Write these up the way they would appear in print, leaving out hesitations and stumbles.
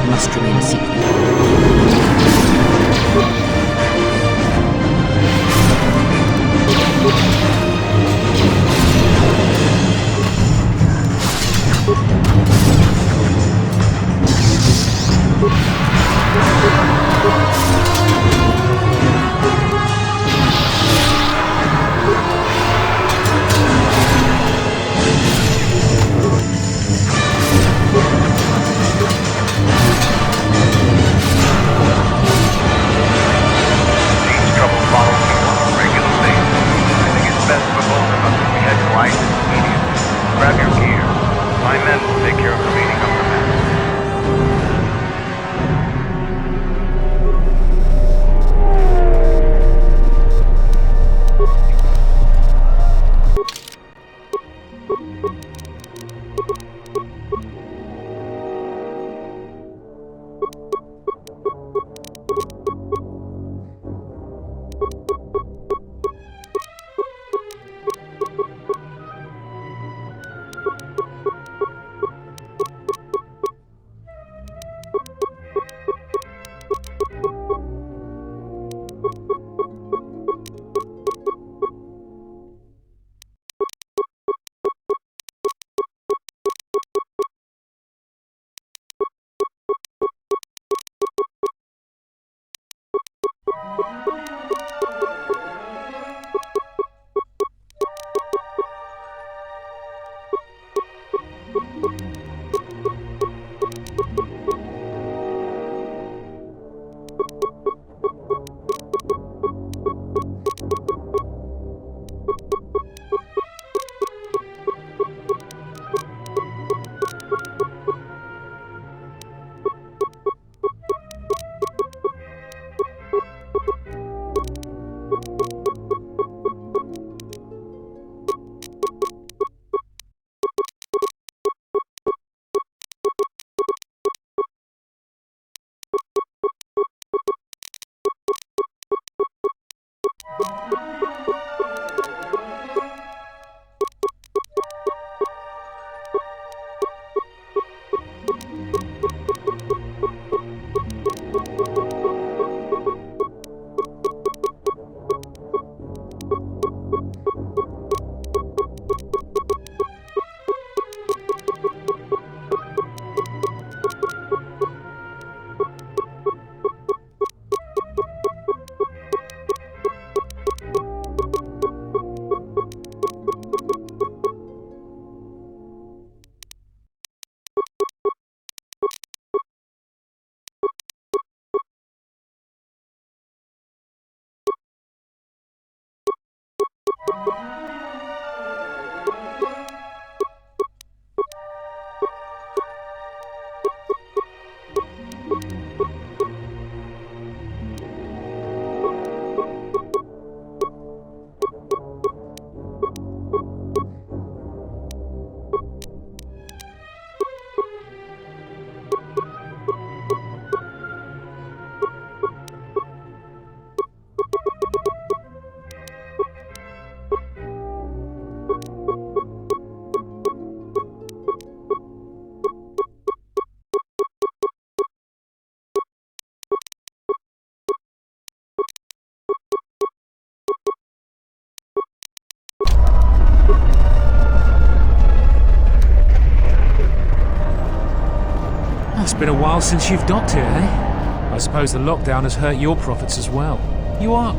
must remain a secret. It's been a while since you've docked here, eh? I suppose the lockdown has hurt your profits as well. You are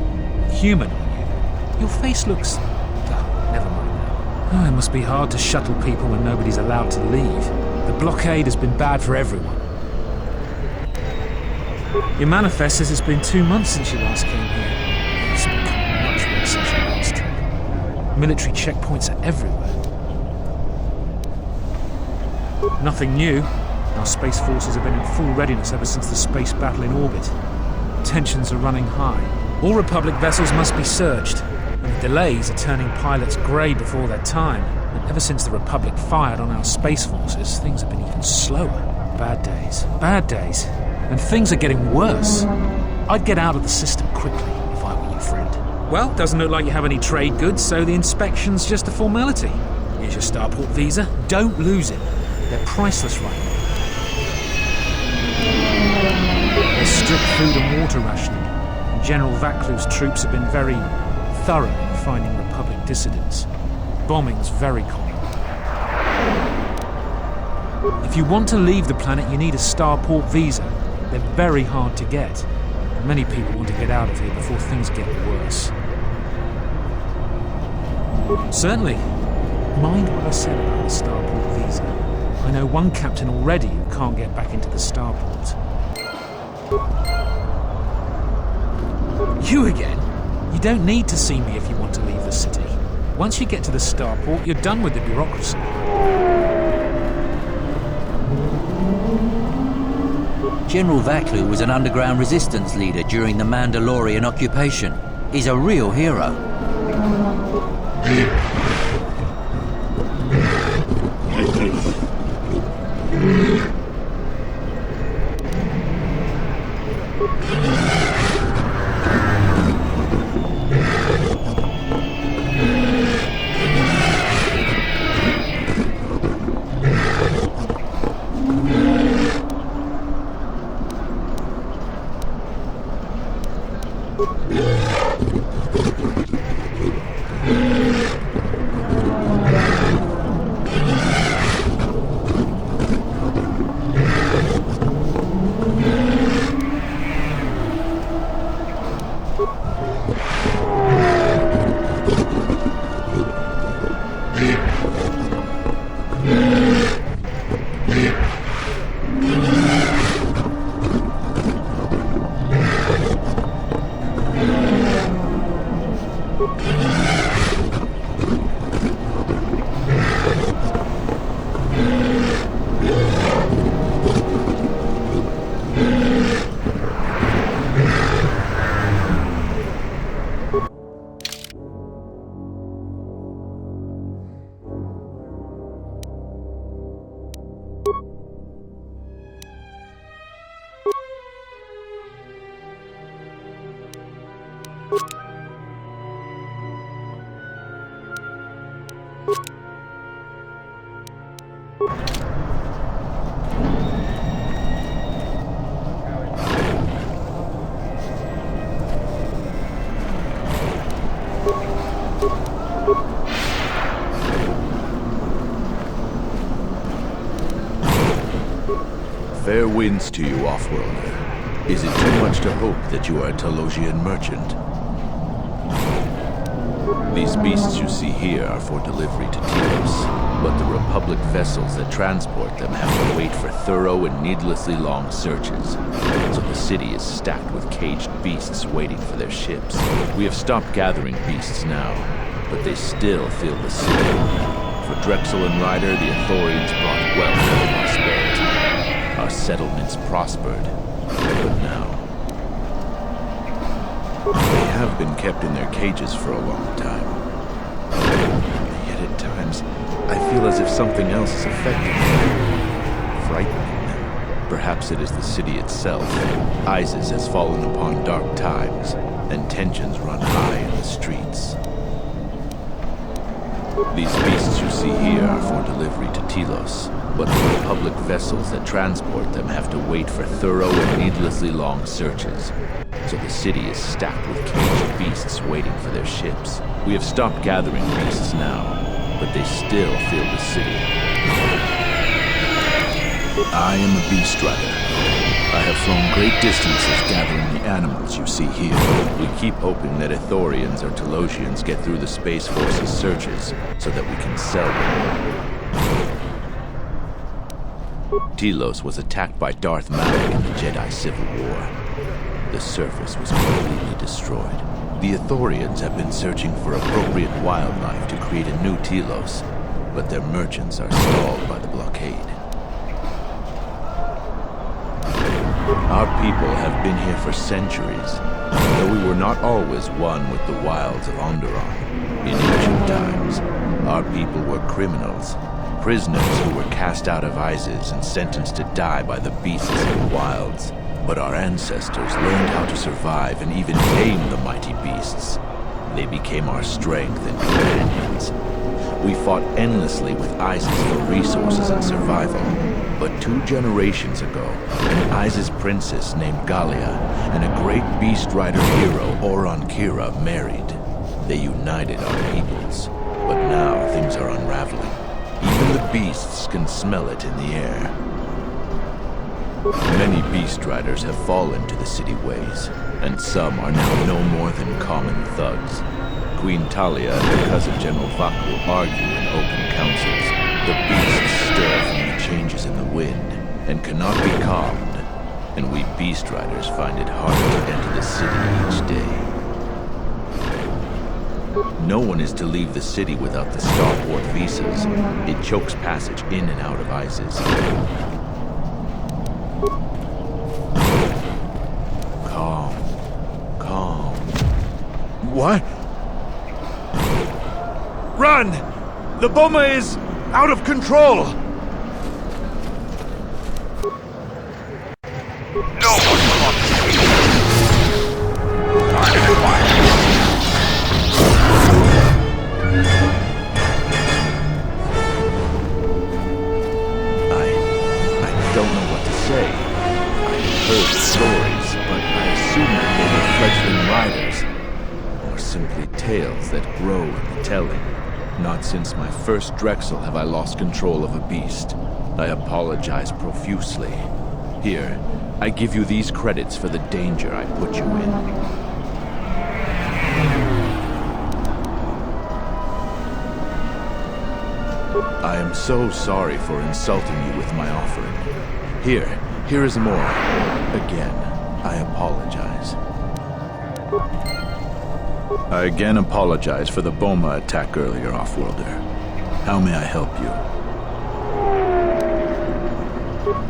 human, aren't you? Your face looks... Oh, never mind now. Oh, it must be hard to shuttle people when nobody's allowed to leave. The blockade has been bad for everyone. Your manifest says it's been 2 months since you last came here. It's become much worse since your last trip. Military checkpoints are everywhere. Nothing new. Our space forces have been in full readiness ever since the space battle in orbit. Tensions are running high. All Republic vessels must be searched, and the delays are turning pilots grey before their time. And ever since the Republic fired on our space forces, things have been even slower. Bad days. Bad days. And things are getting worse. I'd get out of the system quickly if I were you, friend. Well, doesn't look like you have any trade goods, so the inspection's just a formality. Here's your starport visa. Don't lose it. They're priceless right now. food and water rationing, and General Vaklu's troops have been very thorough in finding Republic dissidents. Bombing's very common. If you want to leave the planet, you need a starport visa. They're very hard to get. And many people want to get out of here before things get worse. Certainly. Mind what I said about the starport visa. I know one captain already who can't get back into the starport. You again? You don't need to see me if you want to leave the city. Once you get to the starport, you're done with the bureaucracy. General Vaklu was an underground resistance leader during the Mandalorian occupation. He's a real hero. Fair winds to you, Offworlder. Is it too much to hope that you are a Talosian merchant? These beasts you see here are for delivery to Telos, but the Republic vessels that transport them have to wait for thorough and needlessly long searches. So the city is stacked with caged beasts waiting for their ships. We have stopped gathering beasts now, but they still fill the city. For Drexel and Ryder, the Ithorians brought wealth and prosperity. Our settlements prospered, but now they have been kept in their cages for a long time. Yet at times, I feel as if something else is affecting them, frightening them. Perhaps it is the city itself. Iziz has fallen upon dark times, and tensions run high in the streets. These beasts you see here are for delivery to Telos, but the Republic vessels that transport them have to wait for thorough and needlessly long searches. So the city is stacked with caged beasts waiting for their ships. We have stopped gathering beasts now, but they still fill the city. I am a beast rider. I have flown great distances gathering the animals you see here. We keep hoping that Ithorians or Talosians get through the Space Force's searches so that we can sell them. Telos was attacked by Darth Malak in the Jedi Civil War. The surface was completely destroyed. The Ithorians have been searching for appropriate wildlife to create a new Telos, but their merchants are stalled by the blockade. Our people have been here for centuries, though we were not always one with the wilds of Onderon. In ancient times, our people were criminals, prisoners who were cast out of Iziz and sentenced to die by the beasts in the wilds. But our ancestors learned how to survive and even tame the mighty beasts. They became our strength and companions. We fought endlessly with Iziz for resources and survival. But 2 generations ago, an Iziz princess named Galia and a great beast rider hero, Oron Kira, married. They united our peoples, but now things are unraveling. Even the beasts can smell it in the air. Many beast riders have fallen to the city ways, and some are now no more than common thugs. Queen Talia and her cousin General Vaklu argue in open councils. The beasts stir from the changes in the wind, and cannot be calmed, and we beast riders find it harder to enter the city each day. No one is to leave the city without the starport visas. It chokes passage in and out of Iziz. Calm. Calm. What? Run! The bomber is out of control! No one wants me! I don't know what to say. I've heard stories, but I assume that they were fledgling riders. Or simply tales that grow in the telling. Not since my first Drexel have I lost control of a beast. I apologize profusely. Here, I give you these credits for the danger I put you in. I am so sorry for insulting you with my offering. Here is more. Again, I apologize. I again apologize for the Boma attack earlier, Offworlder. How may I help you?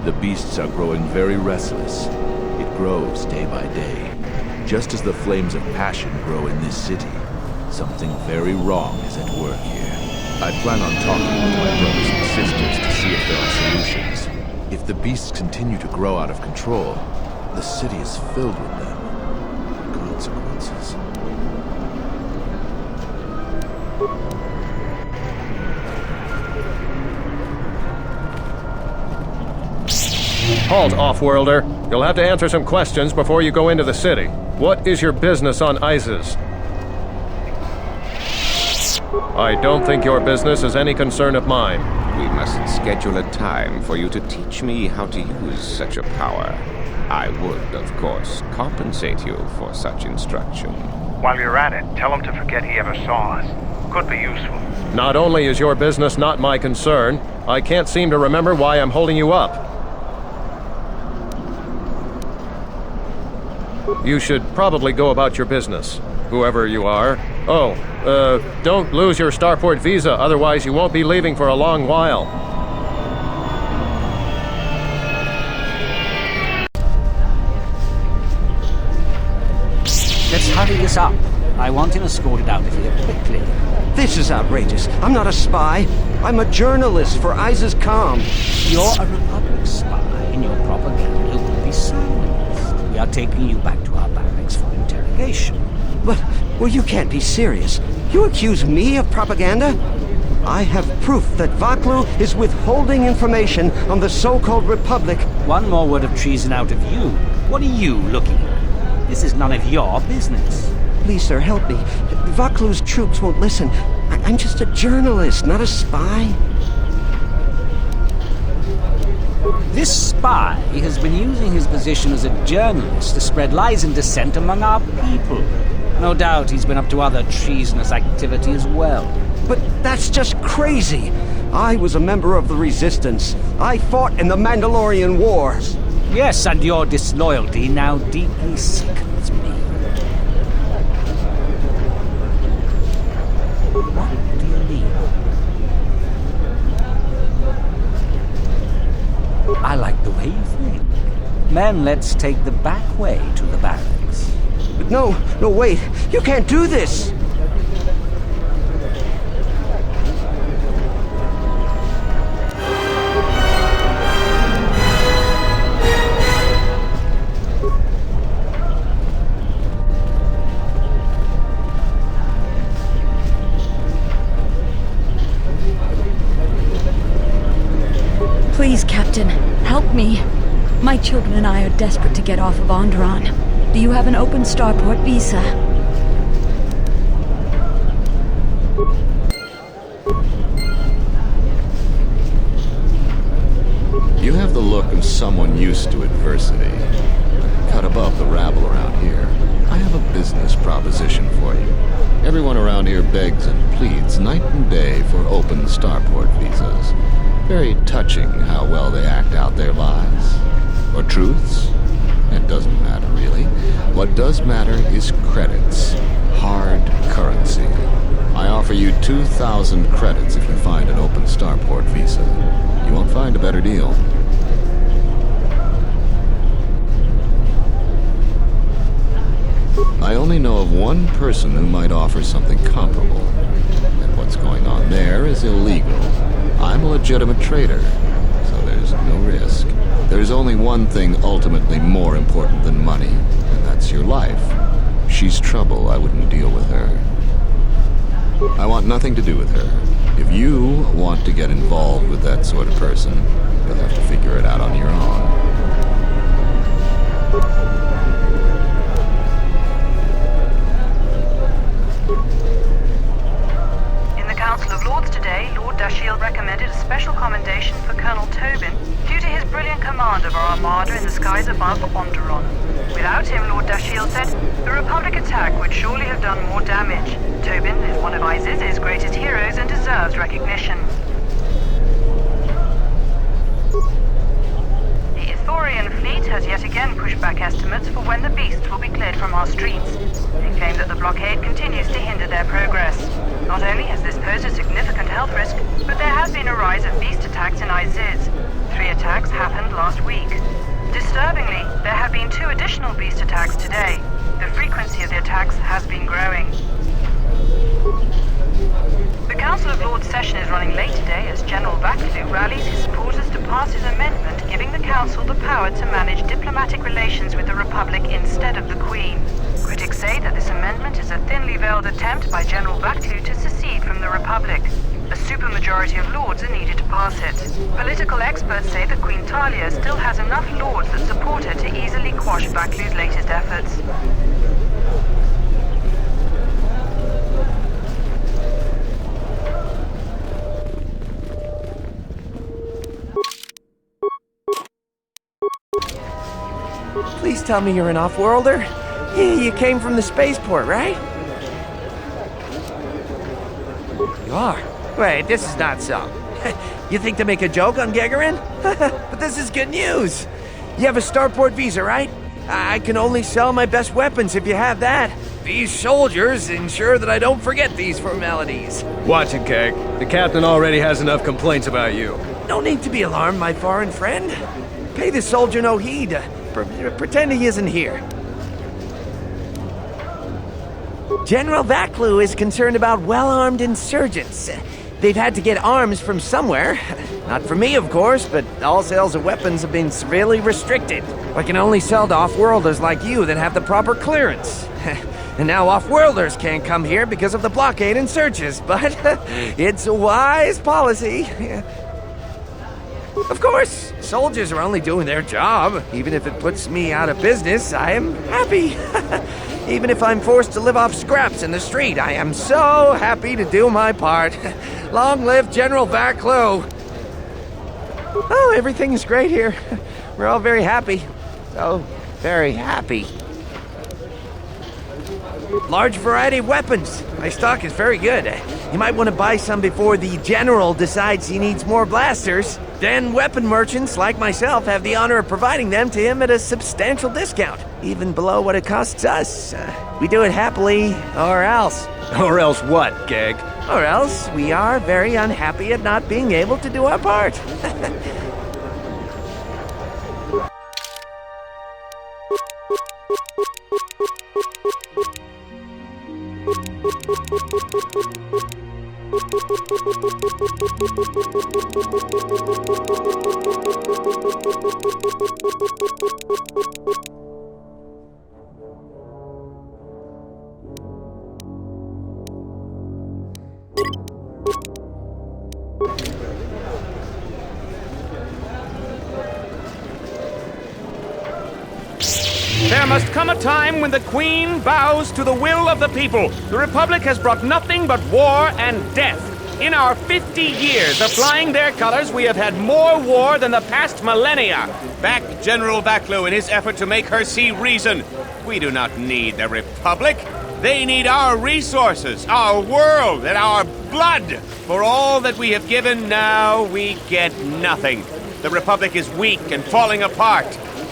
The beasts are growing very restless. It grows day by day. Just as the flames of passion grow in this city, something very wrong is at work here. I plan on talking with my brothers and sisters to see if there are solutions. If the beasts continue to grow out of control, the city is filled with them. The consequences. Halt, Offworlder. You'll have to answer some questions before you go into the city. What is your business on Iziz? I don't think your business is any concern of mine. We must schedule a time for you to teach me how to use such a power. I would, of course, compensate you for such instruction. While you're at it, tell him to forget he ever saw us. Could be useful. Not only is your business not my concern, I can't seem to remember why I'm holding you up. You should probably go about your business, whoever you are. Oh, don't lose your starport visa, otherwise you won't be leaving for a long while. Let's hurry this up. I want him escorted out of here quickly. This is outrageous. I'm not a spy. I'm a journalist for Iziz Calm. You're a Republic spy, and your propaganda will be silenced. We are taking you back to our barracks for interrogation. But, well, you can't be serious. You accuse me of propaganda? I have proof that Vaklu is withholding information on the so-called Republic. One more word of treason out of you. What are you looking at? This is none of your business. Please, sir, help me. Vaklu's troops won't listen. I'm just a journalist, not a spy. This spy has been using his position as a journalist to spread lies and dissent among our people. No doubt he's been up to other treasonous activity as well. But that's just crazy. I was a member of the Resistance. I fought in the Mandalorian Wars. Yes, and your disloyalty now deeply sickens me. What do you mean? I like the way you think. Men, let's take the back way to the barracks. No, wait. You can't do this! Please, Captain. children and I are desperate to get off of Onderon. Do you have an open starport visa? You have the look of someone used to adversity. Cut above the rabble around here. I have a business proposition for you. Everyone around here begs and pleads night and day for open starport visas. Very touching how well they act out their lives. Or truths? It doesn't matter, really. What does matter is credits. Hard currency. I offer you 2,000 credits if you find an open starport visa. You won't find a better deal. I only know of one person who might offer something comparable. And what's going on there is illegal. I'm a legitimate trader, so there's no risk. There's only one thing ultimately more important than money, and that's your life. She's trouble, I wouldn't deal with her. I want nothing to do with her. If you want to get involved with that sort of person, you'll have to figure it out on your own. Council of Lords today, Lord Dashiell recommended a special commendation for Colonel Tobin due to his brilliant command of our armada in the skies above Onderon. Without him, Lord Dashiell said, the Republic attack would surely have done more damage. Tobin is one of Iziz's greatest heroes and deserves recognition. The Ithorian fleet has yet again pushed back estimates for when the beasts will be cleared from our streets. They claim that the blockade continues to hinder their progress. Not only has this posed a significant health risk, but there has been a rise of beast attacks in Iziz. 3 attacks happened last week. Disturbingly, there have been 2 additional beast attacks today. The frequency of the attacks has been growing. The Council of Lords session is running late today as General Vaklu rallies his supporters to pass his amendment giving the Council the power to manage diplomatic relations with the Republic instead of the Queen. Critics say that this amendment is a thinly veiled attempt by General Vaklu to secede from the Republic. A supermajority of lords are needed to pass it. Political experts say that Queen Talia still has enough lords that support her to easily quash Vaklu's latest efforts. Please tell me you're an off-worlder? You came from the spaceport, right? You are? Wait, this is not so. You think to make a joke on Gagarin? But this is good news. You have a starport visa, right? I can only sell my best weapons if you have that. These soldiers ensure that I don't forget these formalities. Watch it, Keg. The captain already has enough complaints about you. No need to be alarmed, my foreign friend. Pay the soldier no heed. Pretend he isn't here. General Vaklu is concerned about well-armed insurgents. They've had to get arms from somewhere. Not from me, of course, but all sales of weapons have been severely restricted. I can only sell to off-worlders like you that have the proper clearance. And now off-worlders can't come here because of the blockade and searches, but it's a wise policy. Of course, soldiers are only doing their job. Even if it puts me out of business, I am happy. Even if I'm forced to live off scraps in the street, I am so happy to do my part. Long live General Vaklu! Oh, everything is great here. We're all very happy. So very happy. Large variety of weapons. My stock is very good. You might want to buy some before the General decides he needs more blasters. Then weapon merchants like myself have the honor of providing them to him at a substantial discount, even below what it costs us. We do it happily, or else. Or else what, Gag? Or else we are very unhappy at not being able to do our part. There must come a time when the Queen bows to the will of the people. The Republic has brought nothing but war and death. In our 50 years of flying their colors, we have had more war than the past millennia. Back General Vaklu in his effort to make her see reason. We do not need the Republic. They need our resources, our world, and our blood. For all that we have given, now we get nothing. The Republic is weak and falling apart.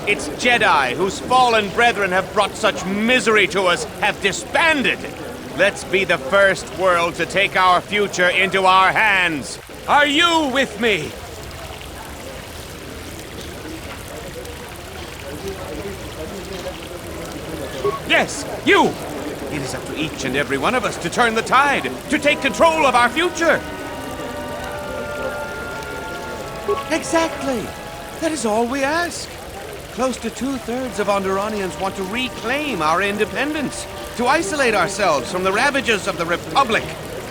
Its Jedi, whose fallen brethren have brought such misery to us, have disbanded. Let's be the first world to take our future into our hands. Are you with me? Yes, you! It is up to each and every one of us to turn the tide, to take control of our future. Exactly. That is all we ask. Close to 2/3 of Onderonians want to reclaim our independence, to isolate ourselves from the ravages of the Republic,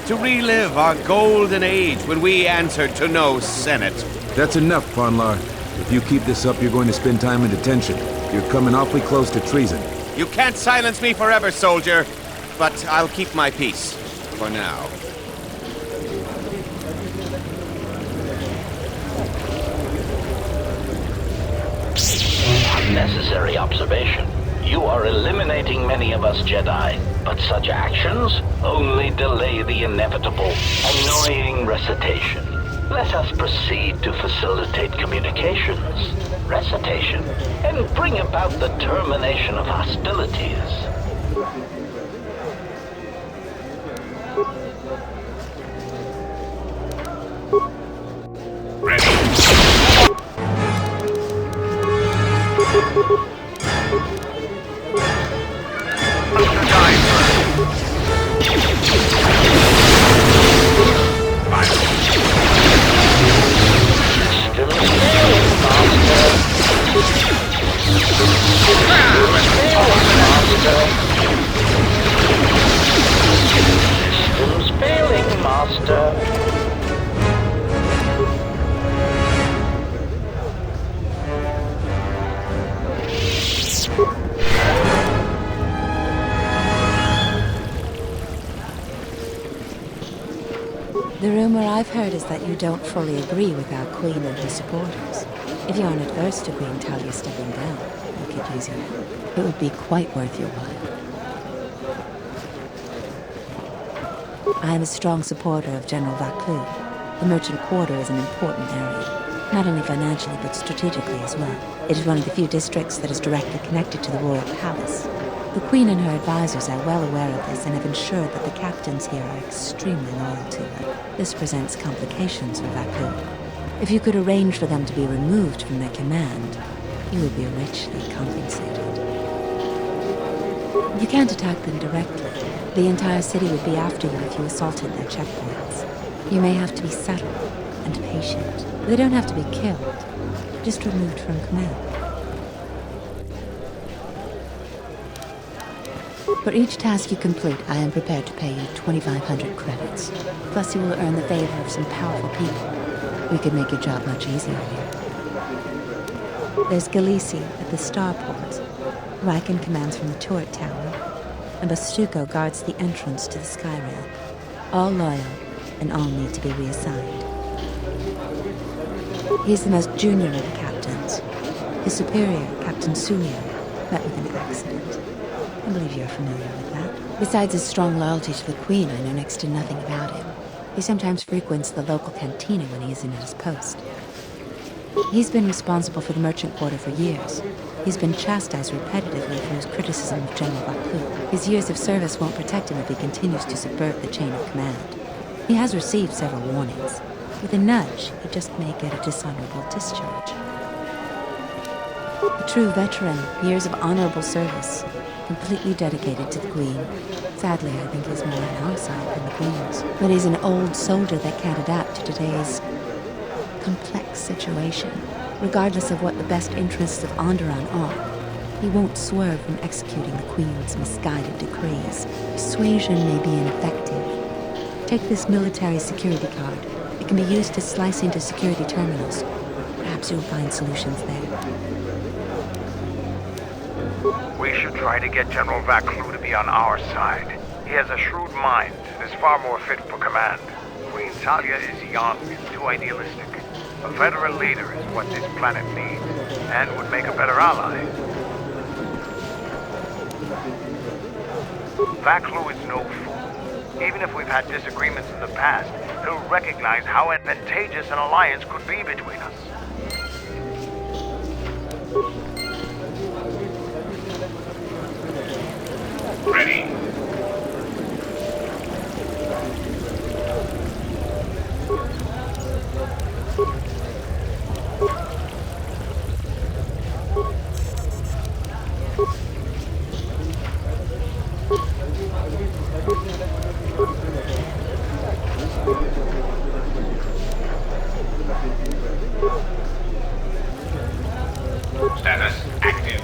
to relive our golden age when we answered to no Senate. That's enough, Ponlar. If you keep this up, you're going to spend time in detention. You're coming awfully close to treason. You can't silence me forever, soldier, but I'll keep my peace. For now. Necessary observation. You are eliminating many of us Jedi, but such actions only delay the inevitable, annoying recitation. Let us proceed to facilitate communications, recitation, and bring about the termination of hostilities. Systems failing, Master. The rumor I've heard is that you don't fully agree with our Queen and her supporters. If you aren't adverse to Queen Talia stepping down, we could use your help. It would be quite worth your while. I am a strong supporter of General Vaklu. The Merchant Quarter is an important area, not only financially but strategically as well. It is one of the few districts that is directly connected to the Royal Palace. The Queen and her advisors are well aware of this and have ensured that the captains here are extremely loyal to her. This presents complications for Vaklu. If you could arrange for them to be removed from their command, you would be richly compensated. You can't attack them directly. The entire city would be after you if you assaulted their checkpoints. You may have to be subtle and patient. They don't have to be killed, just removed from command. For each task you complete, I am prepared to pay you 2,500 credits. Plus you will earn the favor of some powerful people. We could make your job much easier here. There's Galisi at the starport. Riken commands from the turret tower. And Bastuco guards the entrance to the sky ramp. All loyal, and all need to be reassigned. He's the most junior of the captains. His superior, Captain Sulio, met with an accident. I believe you're familiar with that. Besides his strong loyalty to the Queen, I know next to nothing about him. He sometimes frequents the local cantina when he isn't at his post. He's been responsible for the Merchant Quarter for years. He's been chastised repetitively for his criticism of General Vaklu. His years of service won't protect him if he continues to subvert the chain of command. He has received several warnings. With a nudge, he just may get a dishonorable discharge. A true veteran, years of honorable service, completely dedicated to the Queen. Sadly, I think he's more on our side than the Queen's. But he's an old soldier that can't adapt to today's complex situation. Regardless of what the best interests of Onderon are, he won't swerve from executing the Queen's misguided decrees. Persuasion may be ineffective. Take this military security card. It can be used to slice into security terminals. Perhaps you'll find solutions there. We should try to get General Vaklu to be on our side. He has a shrewd mind and is far more fit for command. Queen Talia is young and too idealistic. A veteran leader is what this planet needs, and would make a better ally. Vaklu is no fool. Even if we've had disagreements in the past, he'll recognize how advantageous an alliance could be between us. Ready. Status active.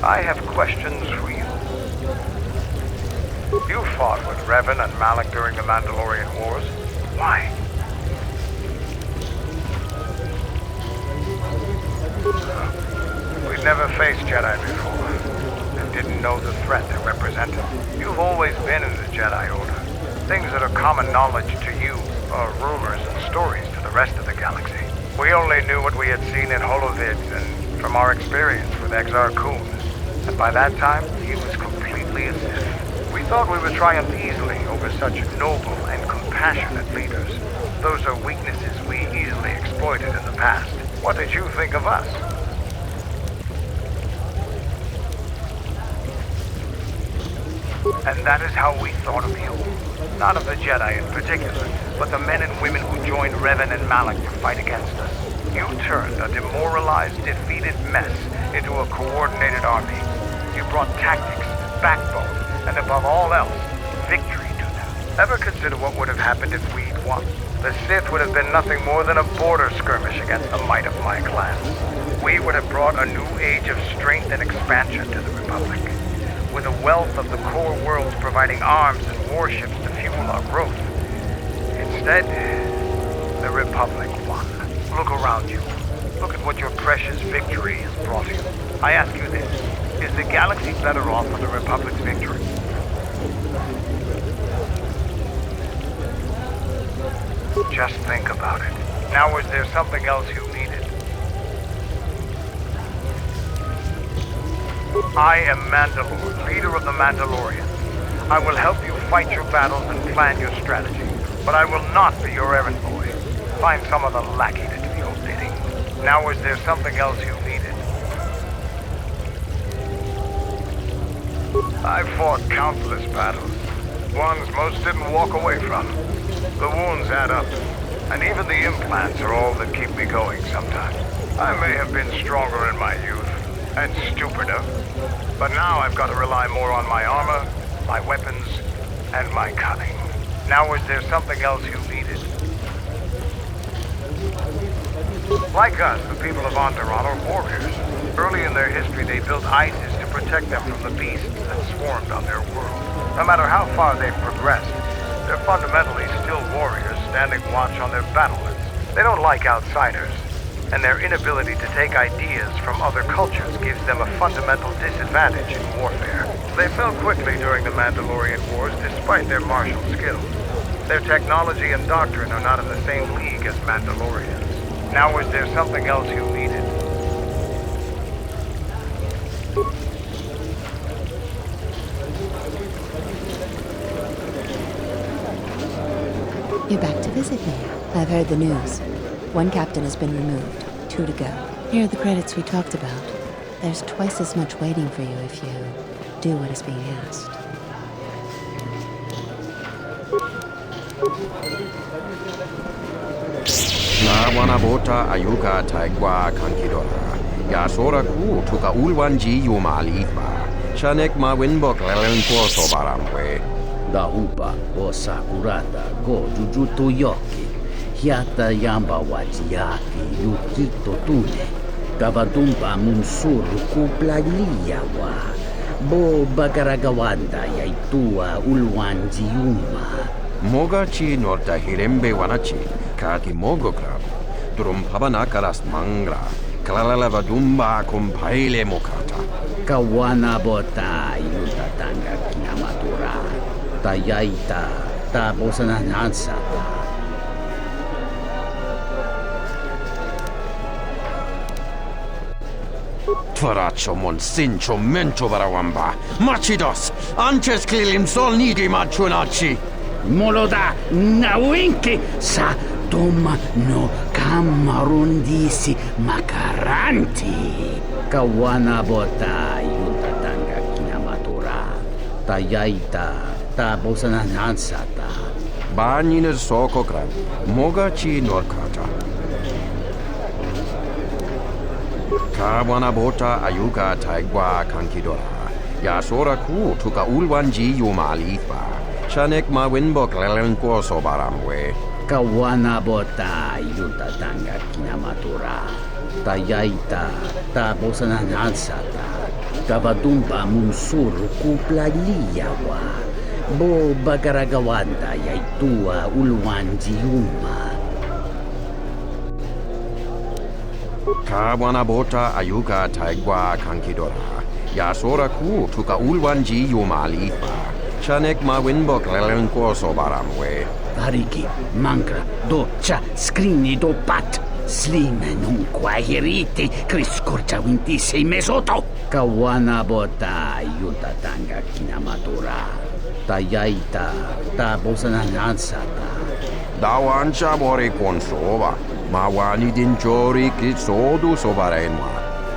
I have questions for you. You fought with Revan and Malak during the Mandalorian Wars. Why? We'd never faced Jedi before, and didn't know the threat they represented. You've always been in the Jedi Order. Things that are common knowledge to you are rumors and stories to the rest of the galaxy. We only knew what we had seen in holovids and from our experience with Exile Kun. And by that time, he was completely a Sith. We thought we would triumph easily over such noble and compassionate leaders. Those are weaknesses we easily exploited in the past. What did you think of us? And that is how we thought of you. Not of the Jedi in particular, but the men and women who joined Revan and Malak to fight against us. You turned a demoralized, defeated mess into a coordinated army. You brought tactics, backbone, and above all else, victory to them. Ever consider what would have happened if we'd won? The Sith would have been nothing more than a border skirmish against the might of my clans. We would have brought a new age of strength and expansion to the Republic. With a wealth of the core worlds providing arms and warships to fuel our growth. Instead, the Republic won. Look around you. Look at what your precious victory has brought you. I ask you this, is the galaxy better off for the Republic's victory? Just think about it. Now, is there something else you needed? I am Mandalore, leader of the Mandalorians. I will help you fight your battles and plan your strategy. But I will not be your errand boy. Find some other lackey to do your bidding. Now, is there something else you needed? I've fought countless battles. Ones most didn't walk away from. The wounds add up. And even the implants are all that keep me going sometimes. I may have been stronger in my youth. And stupider. But now I've got to rely more on my armor, my weapons, and my cunning. Now, is there something else you needed? Like us, the people of Onderon are warriors. Early in their history, they built Iziz to protect them from the beasts that swarmed on their world. No matter how far they've progressed, they're fundamentally still warriors standing watch on their battlements. They don't like outsiders. And their inability to take ideas from other cultures gives them a fundamental disadvantage in warfare. They fell quickly during the Mandalorian Wars despite their martial skills. Their technology and doctrine are not in the same league as Mandalorians. Now, is there something else you needed? You're back to visit me. I've heard the news. One captain has been removed. 2 to go. Here are the credits we talked about. There's twice as much waiting for you if you do what is being asked. Kawanabota ayuka taigwa kankidora. Yasora ku tuka ulwanji yumalitwa. Shanek ma winbok lelen porso baramwe. Da upa o sakurata go jujuto yoki. Hiata yamba wajiaki yukito tune. Gavadumpa munsuru kuplaliyawa. Bo bagaragawanda yaitua ulwanji yuma. Mogachi norta hirembe wanachi. Kati mogokra. Durum pabanakaras mangra. Kalalava dumba kumpaile mokata. Kawana bota yutatanga kinamatura. Tayaita tabosananansata. Tvaracho mon sincho mento varawamba. Machidos. Antes klilim sol nigi machunachi. Moloda nawinki sa toma no kamarundisi makaranti. Kawana bota yutatanga kinamatura. Tayaita tabosananansata. Banina sokokran. Mogachi norkata. Kawana bota ayuka taigwa kankidora. Yasora ku tuka ulwanji yumalitwa. Shanek ma winbok lelen porso baramwe. Kawana bota yutatanga kinamatura. Tayaita tabosananansata. Gavadumpa munsuru kuplaliyawa. Bo bagaragawanda yaitua ulwanji yuma. Kawana bota ayuka taigwa kankidora. Yasora ku tuka ulwanji yumalitwa. Shanek ma winbok lelen porso baramwe. Pariki, mankra, doccia, scrini do pat. Slime non quahiriti, criscorcia winti sei mesoto. Kawana bota yutatanga kinamatura. Tayaita tabosananansata. Dawancha bori konsova. Mawani dinchori kitsodu sobarenwa.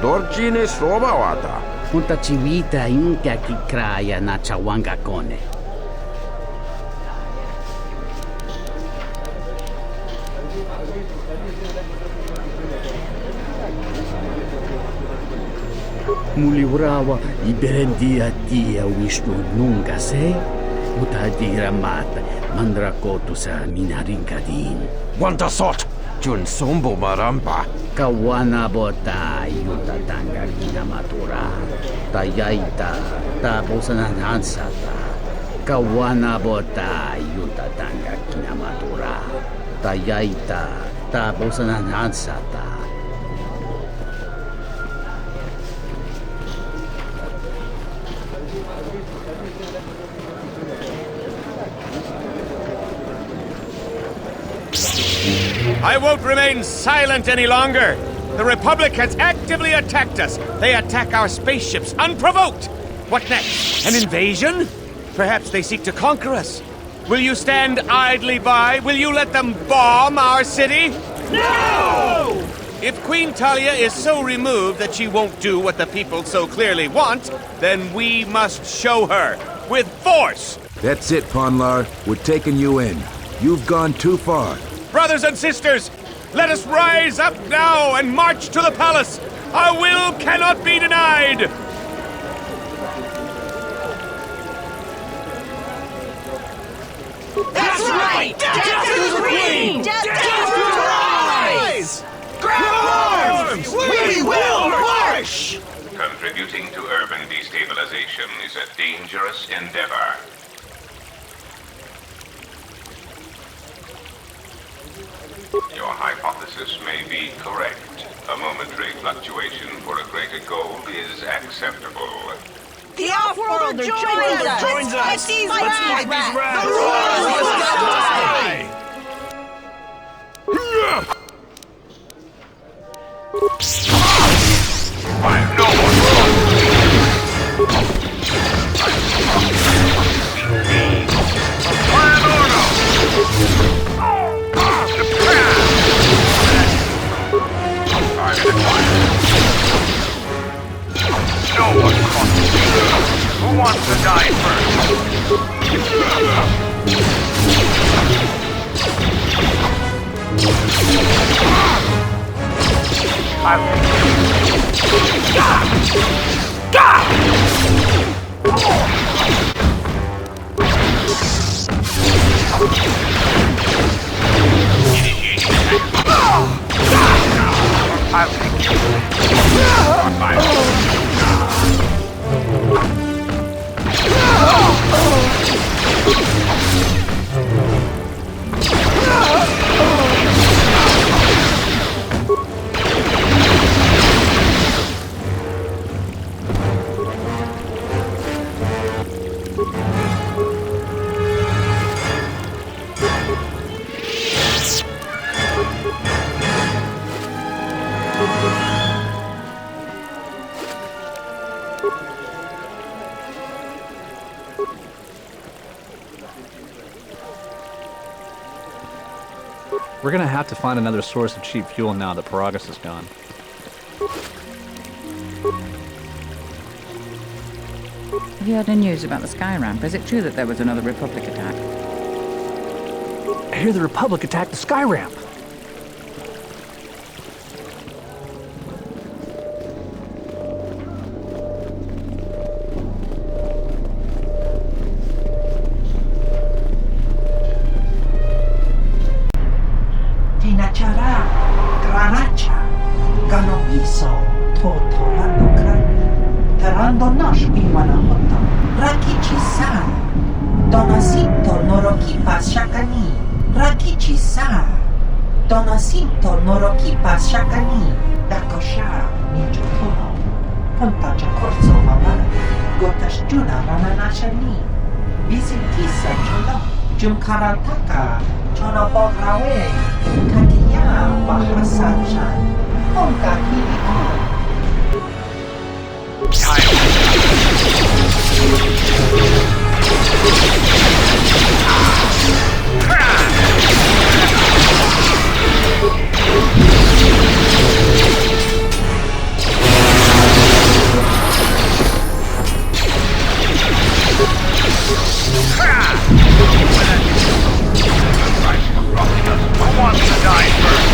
Dorchine sobawata. Punta chivita inka kikraya na chawanga kone. Muliurawa iberendia tia wishnu nunga se. Utadira mata mandrakotu sa minarinkadin. Wanta sot! Jun sombo marampa. Kawana bota yutatanga kinamatura. Tayaita tabosananansata. Kawana bota yutatanga kinamatura. Tayaita tabosananansata. I won't remain silent any longer. The Republic has actively attacked us. They attack our spaceships unprovoked. What next? An invasion? Perhaps they seek to conquer us. Will you stand idly by? Will you let them bomb our city? No! If Queen Talia is so removed that she won't do what the people so clearly want, then we must show her with force. That's it, Ponlar. We're taking you in. You've gone too far. Brothers and sisters, let us rise up now and march to the palace. Our will cannot be denied. That's right! Death to the Queen! Death to the rise! Grab arms! We will march! Contributing to urban destabilization is a dangerous endeavor. Your hypothesis may be correct. A momentary fluctuation for a greater goal is acceptable. The Off-Worlder joins us! Let's fight these rats! The Royals die! I know No one crosses me. Who wants to die first? We're gonna have to find another source of cheap fuel now that Paragus is gone. Have you heard any news about the sky ramp? Is it true that there was another Republic attack? I hear the Republic attacked the sky ramp. Tinachara, Granacha, Ganoviso, Totorando Krani, Terando Nash Imanahota, Rakichi-san, Donacito Norokipa Shakani, Rakichi-san, Donacito Norokipa Shakani, Dakosha, Nijutono, Pontaja Corso Mama, Gotashjuna Rananashani, Bizintisa Chola, Jumkarataka, Chonobograwe, Katiya Bahasajan, Honka Kiriko. Who wants to die first?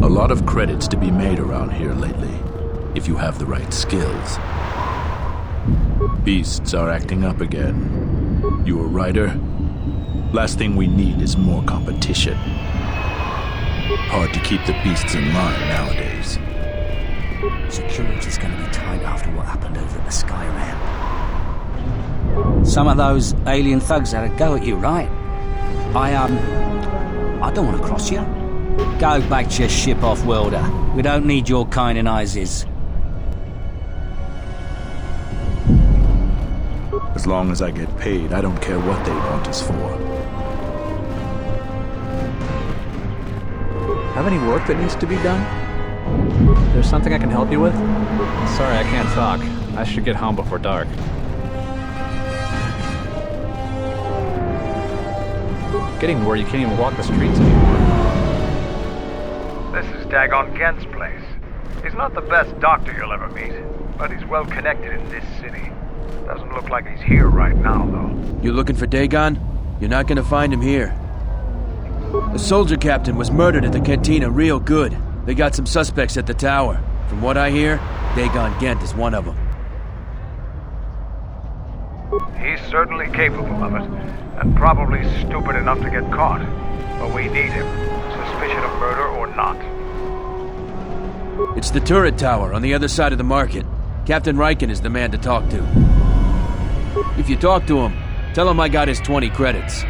A lot of credits to be made around here lately, if you have the right skills. Beasts are acting up again. You a rider? Last thing we need is more competition. Hard to keep the beasts in line nowadays. Security's gonna be tight after what happened over at the sky ramp. Some of those alien thugs had a go at you, right? I don't want to cross you. Go back to your ship, off-worlder. We don't need your kind in Iziz. As long as I get paid, I don't care what they want us for. Have any work that needs to be done? There's something I can help you with? Sorry, I can't talk. I should get home before dark. Getting where you can't even walk the streets anymore. This is Dhagon Ghent's place. He's not the best doctor you'll ever meet, but he's well connected in this city. Doesn't look like he's here right now, though. You looking for Dhagon? You're not gonna find him here. The soldier captain was murdered at the cantina real good. They got some suspects at the tower. From what I hear, Dhagon Ghent is one of them. He's certainly capable of it, and probably stupid enough to get caught. But we need him, suspicion of murder or not. It's the turret tower on the other side of the market. Captain Riken is the man to talk to. If you talk to him, tell him I got his 20 credits.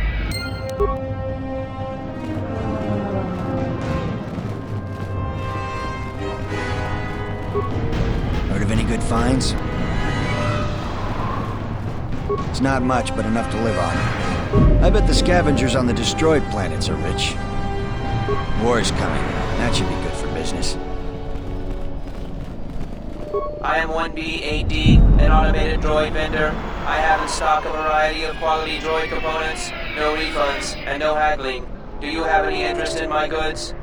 Heard of any good finds? It's not much, but enough to live on. I bet the scavengers on the destroyed planets are rich. War's coming. That should be good for business. I am 1B-AD, an automated droid vendor. I have in stock a variety of quality droid components, no refunds, and no haggling. Do you have any interest in my goods?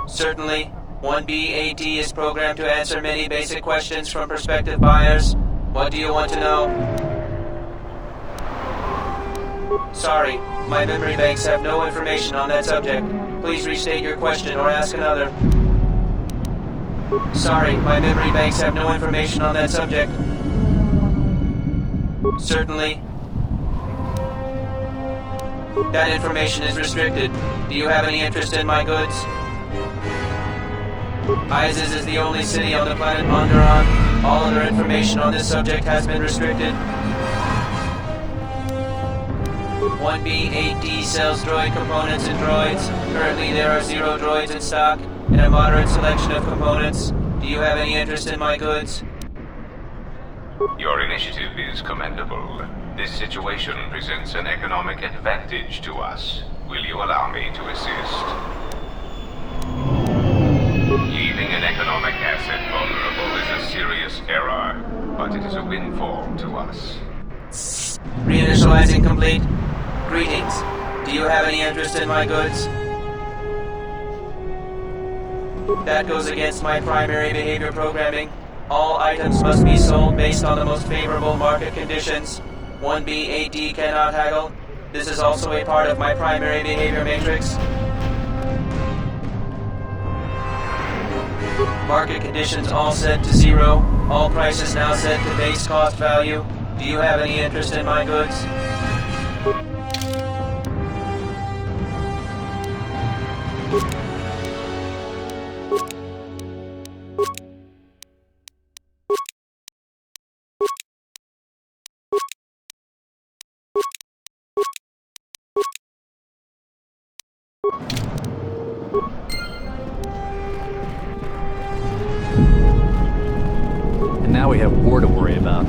Certainly. 1B-AD is programmed to answer many basic questions from prospective buyers. What do you want to know? Sorry, my memory banks have no information on that subject. Please restate your question or ask another. Sorry, my memory banks have no information on that subject. Certainly. That information is restricted. Do you have any interest in my goods? Iziz is the only city on the planet Mandalore. All other information on this subject has been restricted. 1B-8D sells droid components and droids. Currently there are 0 droids in stock, and a moderate selection of components. Do you have any interest in my goods? Your initiative is commendable. This situation presents an economic advantage to us. Will you allow me to assist? Leaving an economic asset vulnerable is a serious error, but it is a windfall to us. Reinitializing complete. Greetings. Do you have any interest in my goods? That goes against my primary behavior programming. All items must be sold based on the most favorable market conditions. 1B-8D cannot haggle. This is also a part of my primary behavior matrix. Market conditions all set to 0. All prices now set to base cost value. Do you have any interest in my goods? And now we have war to worry about.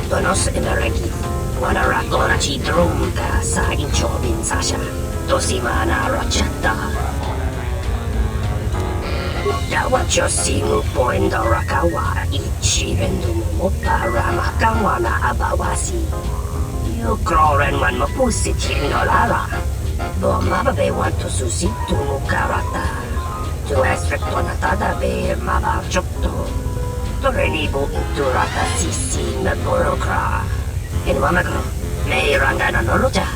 Donos emeregi, wanara gorachi drumka sa inchobin sasha, dosimana rachata. Dawacho singu poinda rakawa ichi rendumu para makawana abawasi. You kroren man mapusit hinolara. Bo mababe want to susitu mukarata. To esfrektonatada be mabachokto. Torenibo inturata sisi na borokra. Inwamagro, may rangana noruja.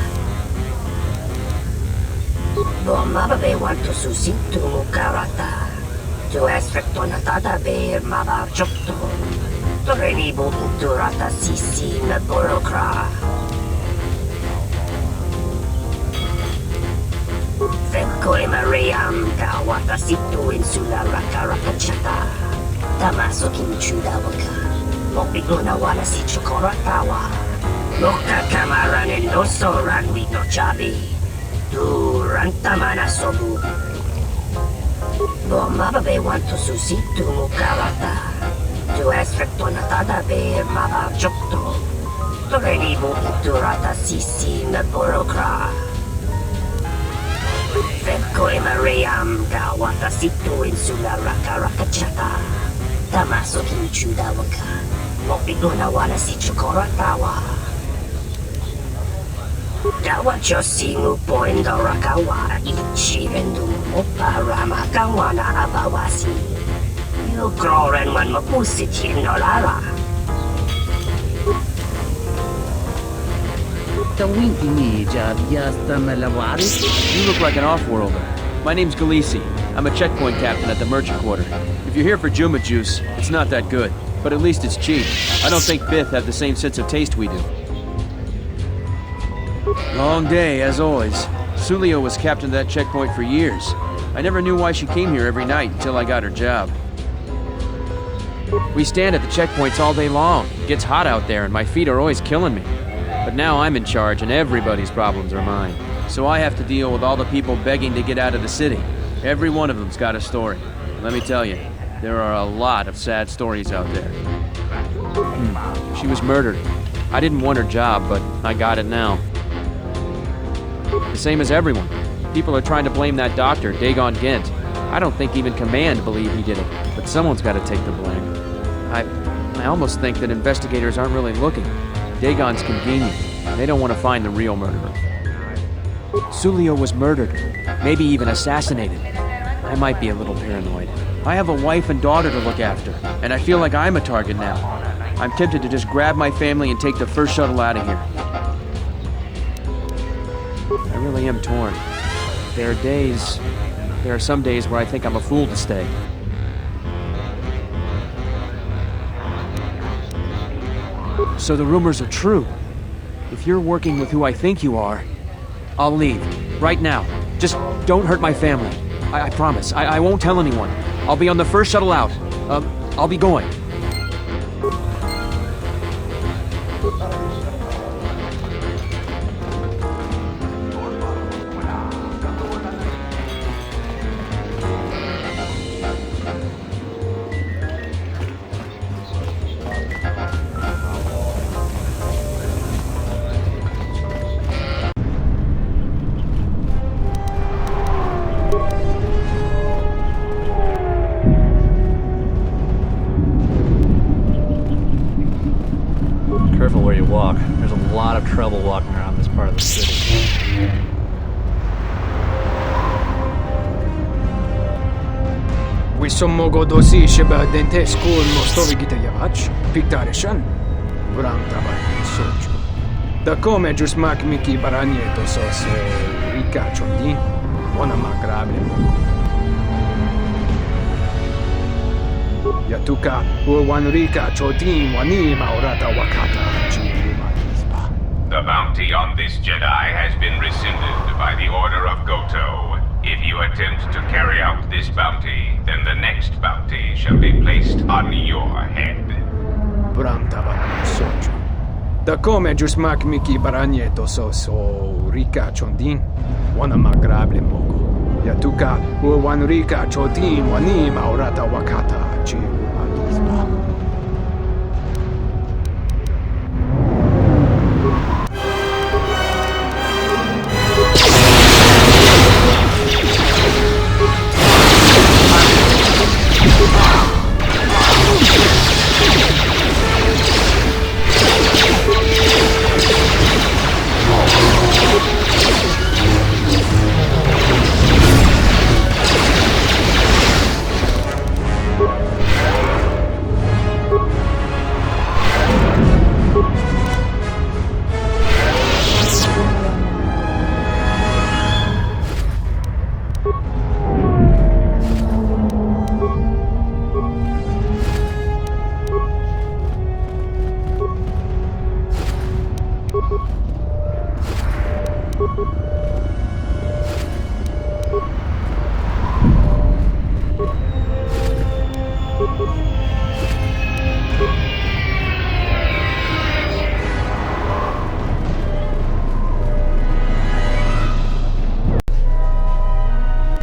Bo mababe want to susitu mukarata. To esfrektonatada be mabachokto. Torenibo inturata sisi na borokra. Venko Mariam kawata situ insula rakarakachata. Tamasokin chudawaka. Mopiguna wala si chokoratawa. Loka kamaran endoso ranwi no chabi. Durantamana sobu. Bo mababe want to susitu mukarata. Tu esfrektonatada be mabachokto. Torenibo iturata sisi na borokra. Venko Mariam kawata situ insula rakarakachata. Tamasokin chudawaka. Mopiguna wala si chokoratawa. Dawacho singu poinda rakawa ichi rendumu para makawana abawasi. Groren man mapusitin nolara. You look like an off-worlder. My name's Galisi. I'm a checkpoint captain at the merchant quarter. If you're here for Juma juice, it's not that good. But at least it's cheap. I don't think Bith have the same sense of taste we do. Long day, as always. Sulio was captain of that checkpoint for years. I never knew why she came here every night until I got her job. We stand at the checkpoints all day long. It gets hot out there and my feet are always killing me. But now I'm in charge and everybody's problems are mine. So I have to deal with all the people begging to get out of the city. Every one of them's got a story. Let me tell you, there are a lot of sad stories out there. She was murdered. I didn't want her job, but I got it now. The same as everyone. People are trying to blame that doctor, Dhagon Ghent. I don't think even Command believe he did it, but someone's got to take the blame. I almost think that investigators aren't really looking. Dhagon's convenient. They don't want to find the real murderer. Sulio was murdered, maybe even assassinated. I might be a little paranoid. I have a wife and daughter to look after, and I feel like I'm a target now. I'm tempted to just grab my family and take the first shuttle out of here. I really am torn. There are some days where I think I'm a fool to stay. So the rumors are true. If you're working with who I think you are, I'll leave. Right now. Just don't hurt my family. I promise. I won't tell anyone. I'll be on the first shuttle out. I'll be going. Careful where you walk. There's a lot of trouble walking around this part of the city. Wisommo godosi sheba dente school mostovi gita yavach, pictarishan, vramtava soju. Da come jusmak miki baranyeto sos rika chondin, ona magrable moko. Yatuka Wanrika Chodin Wani Maurata Wakata. The bounty on this Jedi has been rescinded by the order of Goto. If you attempt to carry out this bounty, then the next bounty shall be placed on your head. Bramtava Soju. Da come Jusmak Miki Baranyeto so Rika Chondin, Wana Magrable Moko. Yatuka Wanrika Chodin Wani Maurata Wakata.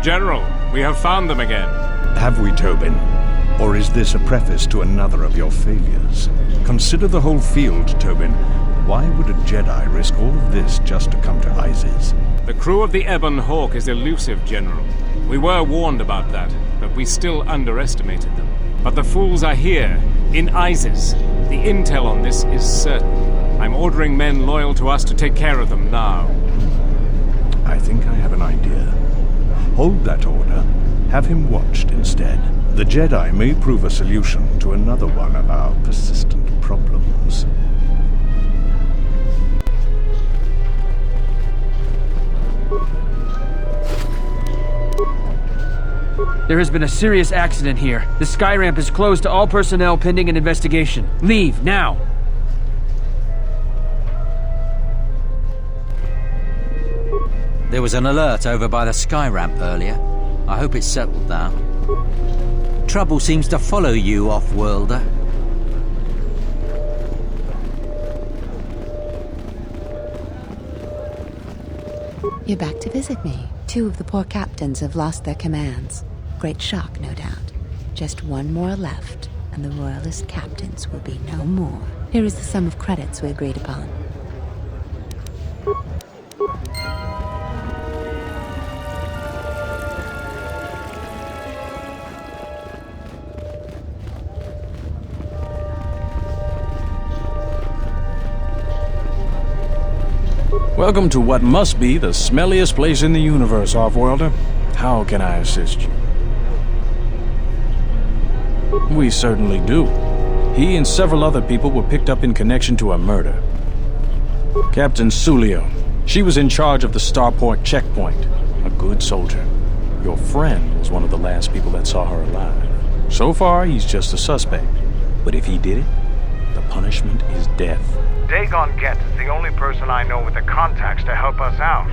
General, we have found them again. Have we, Tobin? Or is this a preface to another of your failures? Consider the whole field, Tobin. Why would a Jedi risk all of this just to come to Iziz? The crew of the Ebon Hawk is elusive, General. We were warned about that, but we still underestimated them. But the fools are here, in Iziz. The intel on this is certain. I'm ordering men loyal to us to take care of them now. I think I have an idea. Hold that order. Have him watched instead. The Jedi may prove a solution to another one of our persistent problems. There has been a serious accident here. The sky ramp is closed to all personnel pending an investigation. Leave, now! There was an alert over by the sky ramp earlier. I hope it's settled now. Trouble seems to follow you, off-worlder. You're back to visit me. 2 of the poor captains have lost their commands. Great shock, no doubt. Just 1 more left, and the Royalist captains will be no more. Here is the sum of credits we agreed upon. Welcome to what must be the smelliest place in the universe, Off-Worlder. How can I assist you? We certainly do. He and several other people were picked up in connection to a murder. Captain Sulio. She was in charge of the starport checkpoint. A good soldier. Your friend was one of the last people that saw her alive. So far, he's just a suspect. But if he did it, the punishment is death. Dhagon Ghent is the only person I know with the contacts to help us out.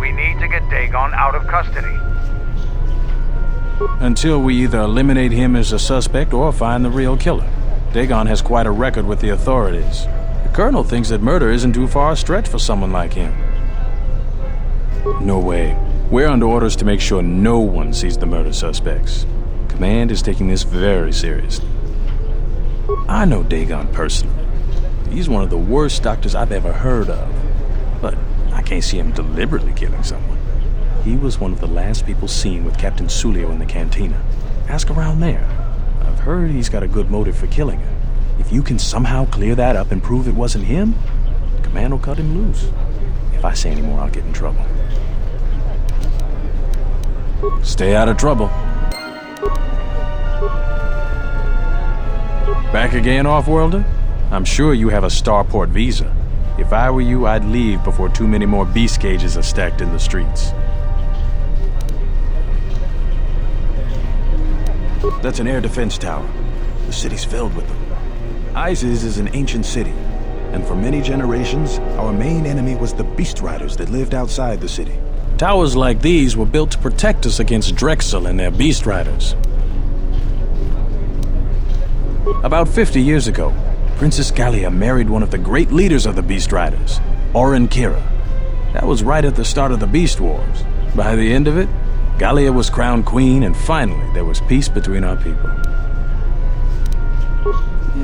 We need to get Dhagon out of custody. Until we either eliminate him as a suspect or find the real killer. Dhagon has quite a record with the authorities. The Colonel thinks that murder isn't too far a stretch for someone like him. No way. We're under orders to make sure no one sees the murder suspects. Command is taking this very seriously. I know Dhagon personally. He's one of the worst doctors I've ever heard of. But I can't see him deliberately killing someone. He was one of the last people seen with Captain Sulio in the cantina. Ask around there. I've heard he's got a good motive for killing her. If you can somehow clear that up and prove it wasn't him, the command will cut him loose. If I say any more, I'll get in trouble. Stay out of trouble. Back again, Off-Worlder? I'm sure you have a starport visa. If I were you, I'd leave before too many more beast cages are stacked in the streets. That's an air defense tower. The city's filled with them. Iziz is an ancient city, and for many generations, our main enemy was the beast riders that lived outside the city. Towers like these were built to protect us against Drexel and their beast riders. About 50 years ago, Princess Gallia married one of the great leaders of the Beast Riders, Oren Kira. That was right at the start of the Beast Wars. By the end of it, Gallia was crowned queen, and finally there was peace between our people.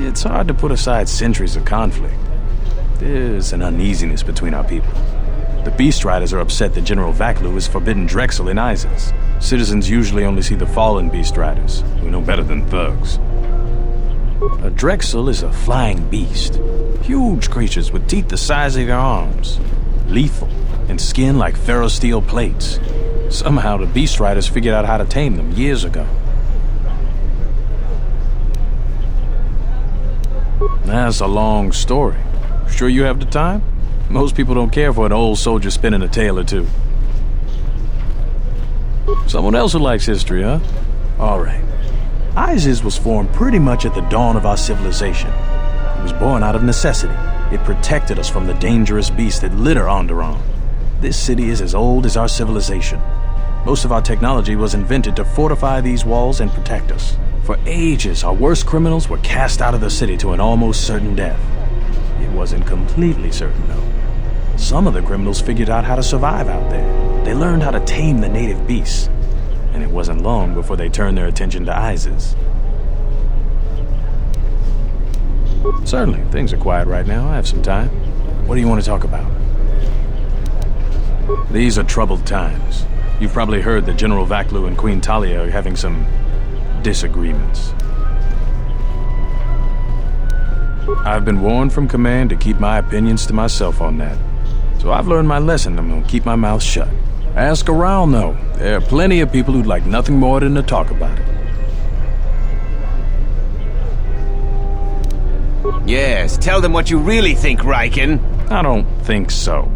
It's hard to put aside centuries of conflict. There's an uneasiness between our people. The Beast Riders are upset that General Vaklu has forbidden Drexel in Iziz. Citizens usually only see the fallen Beast Riders, who know better than thugs. A Drexel is a flying beast. Huge creatures with teeth the size of your arms. Lethal, and skin like ferrosteel plates. Somehow the Beast Riders figured out how to tame them years ago. That's a long story. Sure you have the time? Most people don't care for an old soldier spinning a tale or two. Someone else who likes history, huh? All right. Iziz was formed pretty much at the dawn of our civilization. It was born out of necessity. It protected us from the dangerous beasts that litter Onderon. This city is as old as our civilization. Most of our technology was invented to fortify these walls and protect us. For ages, our worst criminals were cast out of the city to an almost certain death. It wasn't completely certain, though. Some of the criminals figured out how to survive out there. They learned how to tame the native beasts. And it wasn't long before they turned their attention to Iziz. Certainly, things are quiet right now. I have some time. What do you want to talk about? These are troubled times. You've probably heard that General Vaklu and Queen Talia are having some disagreements. I've been warned from command to keep my opinions to myself on that. So I've learned my lesson. I'm gonna keep my mouth shut. Ask around, though. There are plenty of people who'd like nothing more than to talk about it. Yes, tell them what you really think, Riken. I don't think so.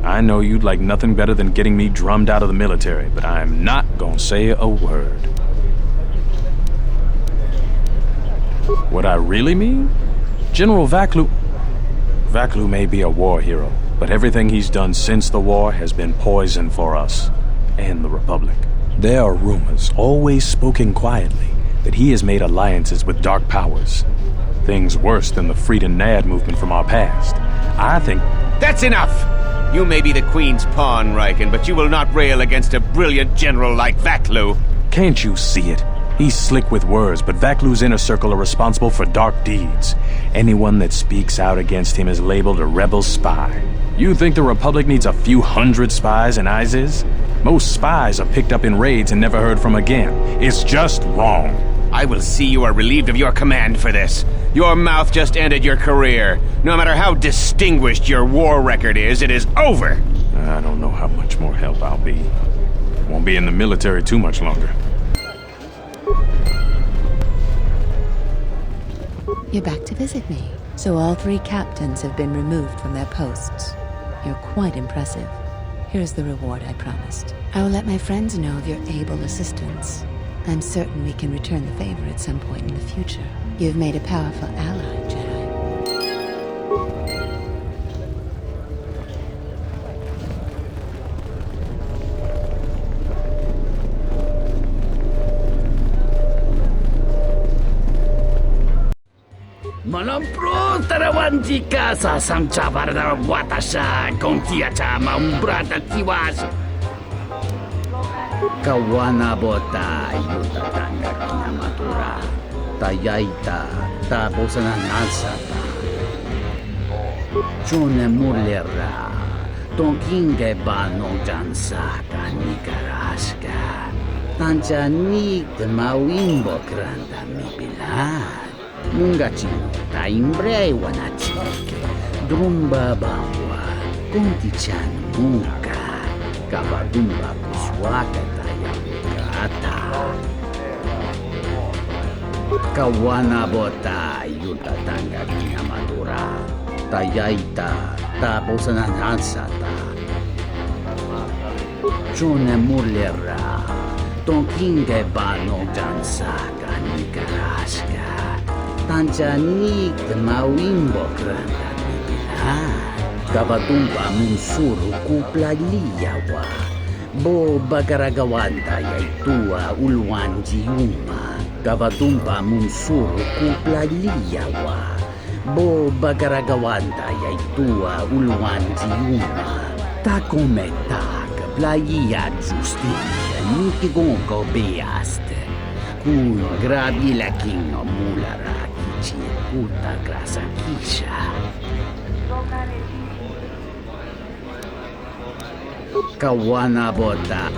I know you'd like nothing better than getting me drummed out of the military, but I'm not gonna say a word. What I really mean? General Vaklu may be a war hero, but everything he's done since the war has been poison for us and the Republic. There are rumors, always spoken quietly, that he has made alliances with dark powers. Things worse than the Freed and Nad movement from our past. I think... That's enough! You may be the Queen's pawn, Riken, but you will not rail against a brilliant general like Vaklu. Can't you see it? He's slick with words, but Vaklu's inner circle are responsible for dark deeds. Anyone that speaks out against him is labeled a rebel spy. You think the Republic needs a few hundred spies in Iziz? Most spies are picked up in raids and never heard from again. It's just wrong. I will see you are relieved of your command for this. Your mouth just ended your career. No matter how distinguished your war record is, it is over. I don't know how much more help I'll be. Won't be in the military too much longer. You're back to visit me. So all 3 captains have been removed from their posts. You're quite impressive. Here's the reward I promised. I will let my friends know of your able assistance. I'm certain we can return the favor at some point in the future. You've made a powerful ally, Jedi. Malampro tarawantika sa samchabar na watasha kontia chama umbrata tiwas. Kawana bota yuta tanga kinamatura. Tayaita tapos na nasata. Chune mulera. Tonkinge bano jansa kanikaraska. Tanjanik mawimbo kranda mibilan. Mungachino taimbre wanachike Drumba bawa Kuntichan muka Kabadumba kuswaka tayamukata Kawana bota yuta tanga kinamadura Tayaita tapos nanansata Chune mulera Tonkinge bano jansaka nikaraska Tanjanik mawimbo kranda nibilan Kabatumba munsuru kupla liyawa Bo bagaragawanta yaitua ulwan jiyuma Kabatumba munsuru kupla liyawa Bo bagaragawanta yaitua ulwan jiyuma Takometa kablaya justia Nikigongo beaste Kun grabi laking mulara Puta grasa kisha Kawana bota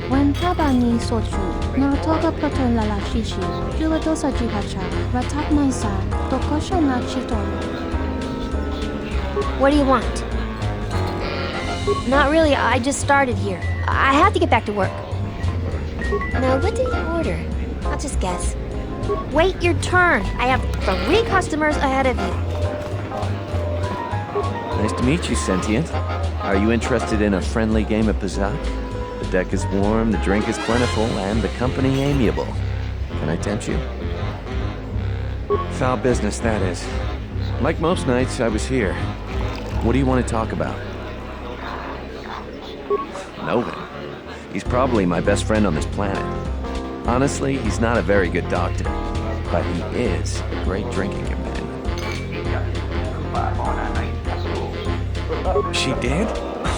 When Tabani Sochu, Naratoga Proton Lala Shishi, Juladosa Jipacha, Ratak Mansa, Tokosha Nachiton. What do you want? Not really, I just started here. I have to get back to work. Now, what did you order? I'll just guess. Wait your turn. I have 3 customers ahead of you. Nice to meet you, Sentient. Are you interested in a friendly game of Pazak? The deck is warm, the drink is plentiful, and the company amiable. Can I tempt you? Foul business, that is. Like most nights, I was here. What do you want to talk about? Know him. He's probably my best friend on this planet. Honestly, he's not a very good doctor, but he is a great drinking companion. She did?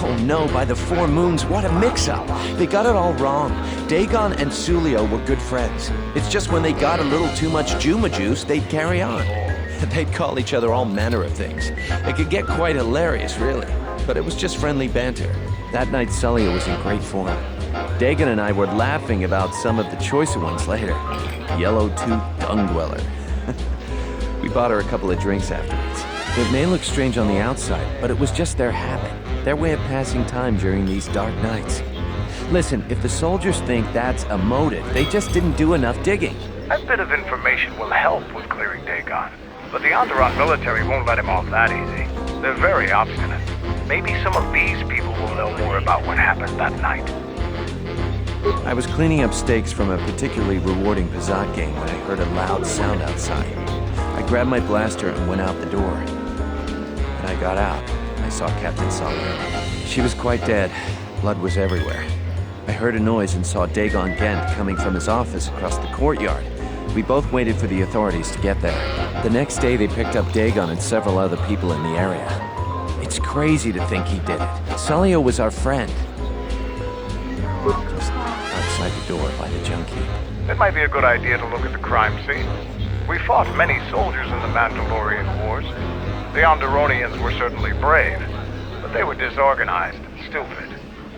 Oh no, by the 4 moons, what a mix-up! They got it all wrong. Dhagon and Sulio were good friends. It's just when they got a little too much Juma juice, they'd carry on. They'd call each other all manner of things. It could get quite hilarious, really. But it was just friendly banter. That night, Sulio was in great form. Dhagon and I were laughing about some of the choicer ones later. Yellow-toothed dung dweller. We bought her a couple of drinks afterwards. It may look strange on the outside, but it was just their habit. Their way of passing time during these dark nights. Listen, if the soldiers think that's a motive, they just didn't do enough digging. That bit of information will help with clearing Dhagon, but the Onderon military won't let him off that easy. They're very obstinate. Maybe some of these people will know more about what happened that night. I was cleaning up stakes from a particularly rewarding Pizat game when I heard a loud sound outside. I grabbed my blaster and went out the door. When I got out, I saw Captain Salio. She was quite dead. Blood was everywhere. I heard a noise and saw Dhagon Ghent coming from his office across the courtyard. We both waited for the authorities to get there. The next day, they picked up Dhagon and several other people in the area. It's crazy to think he did it. Salio was our friend. Just outside the door by the junk heap. It might be a good idea to look at the crime scene. We fought many soldiers in the Mandalorian Wars. The Onderonians were certainly brave, but they were disorganized and stupid.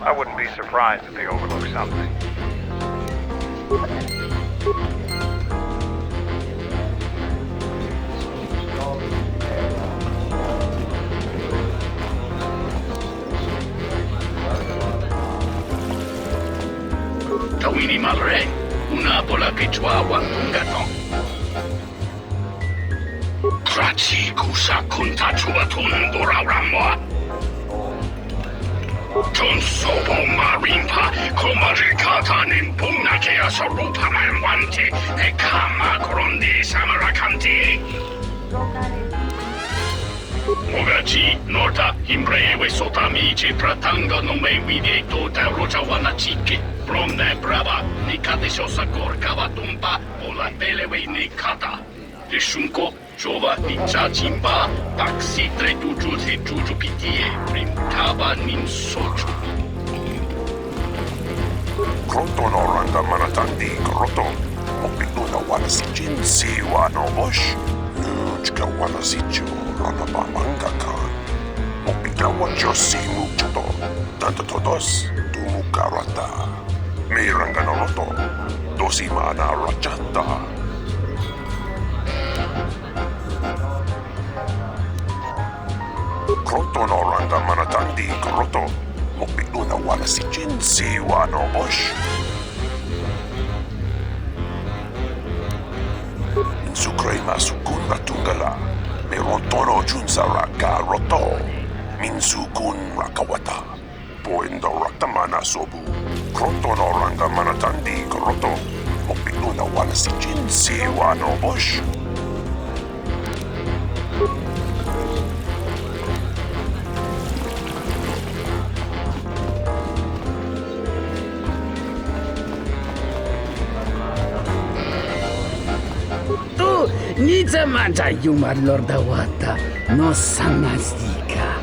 I wouldn't be surprised if they overlooked something. Tawini malre, una bola kichwa wangungato. Krachi kusa kunta chuatun boraramwa. Ton sobo marimpa, komarikata nimpuna kea sorupa manwante, e kama korondi samarakanti. Mogachi, Norta, Imbreve, Sotamici, Pratanga, no me vide tota rochawana chiki. Promne brava, nikate sosa gorkava tumpa, ola belewe nikata. Rishunko, Jova, Nichachimba, Taxi, Tretuju, Juju Pitie, Rimtaba, Nin Sochu. Kotor oranga manatandi kroto, opinuna wanasijin si wanobosh, nujka wanasijo, ronabamanga kan. Opina wajosi muchuto, tanto todos, tumukarata. Miranga noloto, dosimana rachata. Kroto no ranga manatandi kroto, opinuna wanasijin si wanobosh. Insukrema sukun ratungala, merontono junsara roto, minsukun rakawata, poendo ratamana sobu. Kroto no ranga manatandi kroto, opinuna wanasijin si wanobosh. Niza manja yumar lorda wata, no samazika.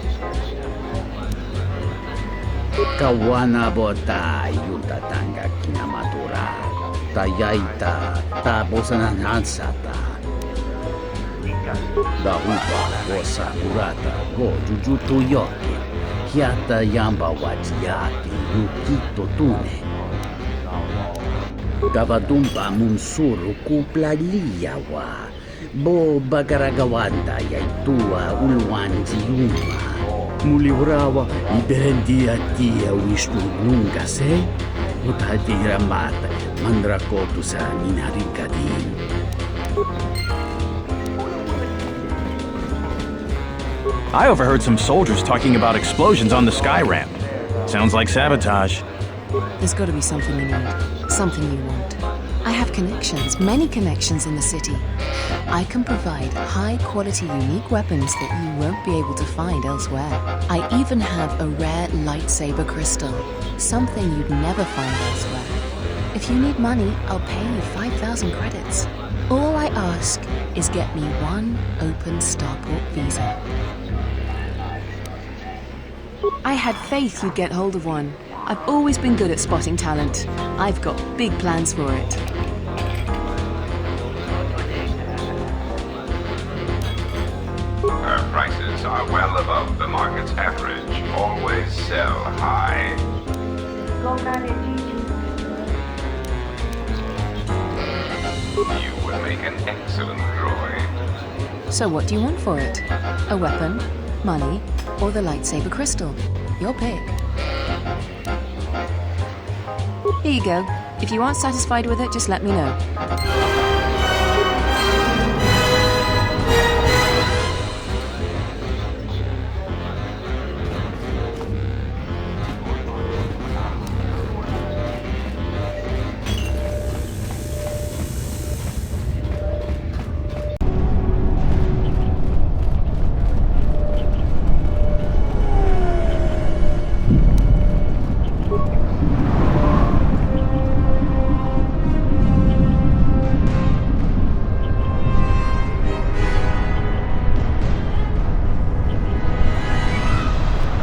Kawana bota yunta tanga kinamatura, tayaita, tabosanan hansata. Da upa, osa kurata, go jujutu yoki, hiata yamba wajiyati, yukito tune. Gavadumpa munsuru kupla liyawa. Bo bagaragawanda yaitua ulwanzi yuma. Muliurawa iberendia tia wishtu nunga se. Utadira mata mandrakotu sa minarikadin. I overheard some soldiers talking about explosions on the sky ramp. Sounds like sabotage. There's got to be something you need, something you want. I have connections, many connections in the city. I can provide high-quality, unique weapons that you won't be able to find elsewhere. I even have a rare lightsaber crystal, something you'd never find elsewhere. If you need money, I'll pay you 5,000 credits. All I ask is get me one open starport visa. I had faith you'd get hold of one. I've always been good at spotting talent. I've got big plans for it. Our prices are well above the market's average. Always sell high. You will make an excellent droid. So what do you want for it? A weapon, money, or the lightsaber crystal? Your pick. Here you go. If you aren't satisfied with it, just let me know.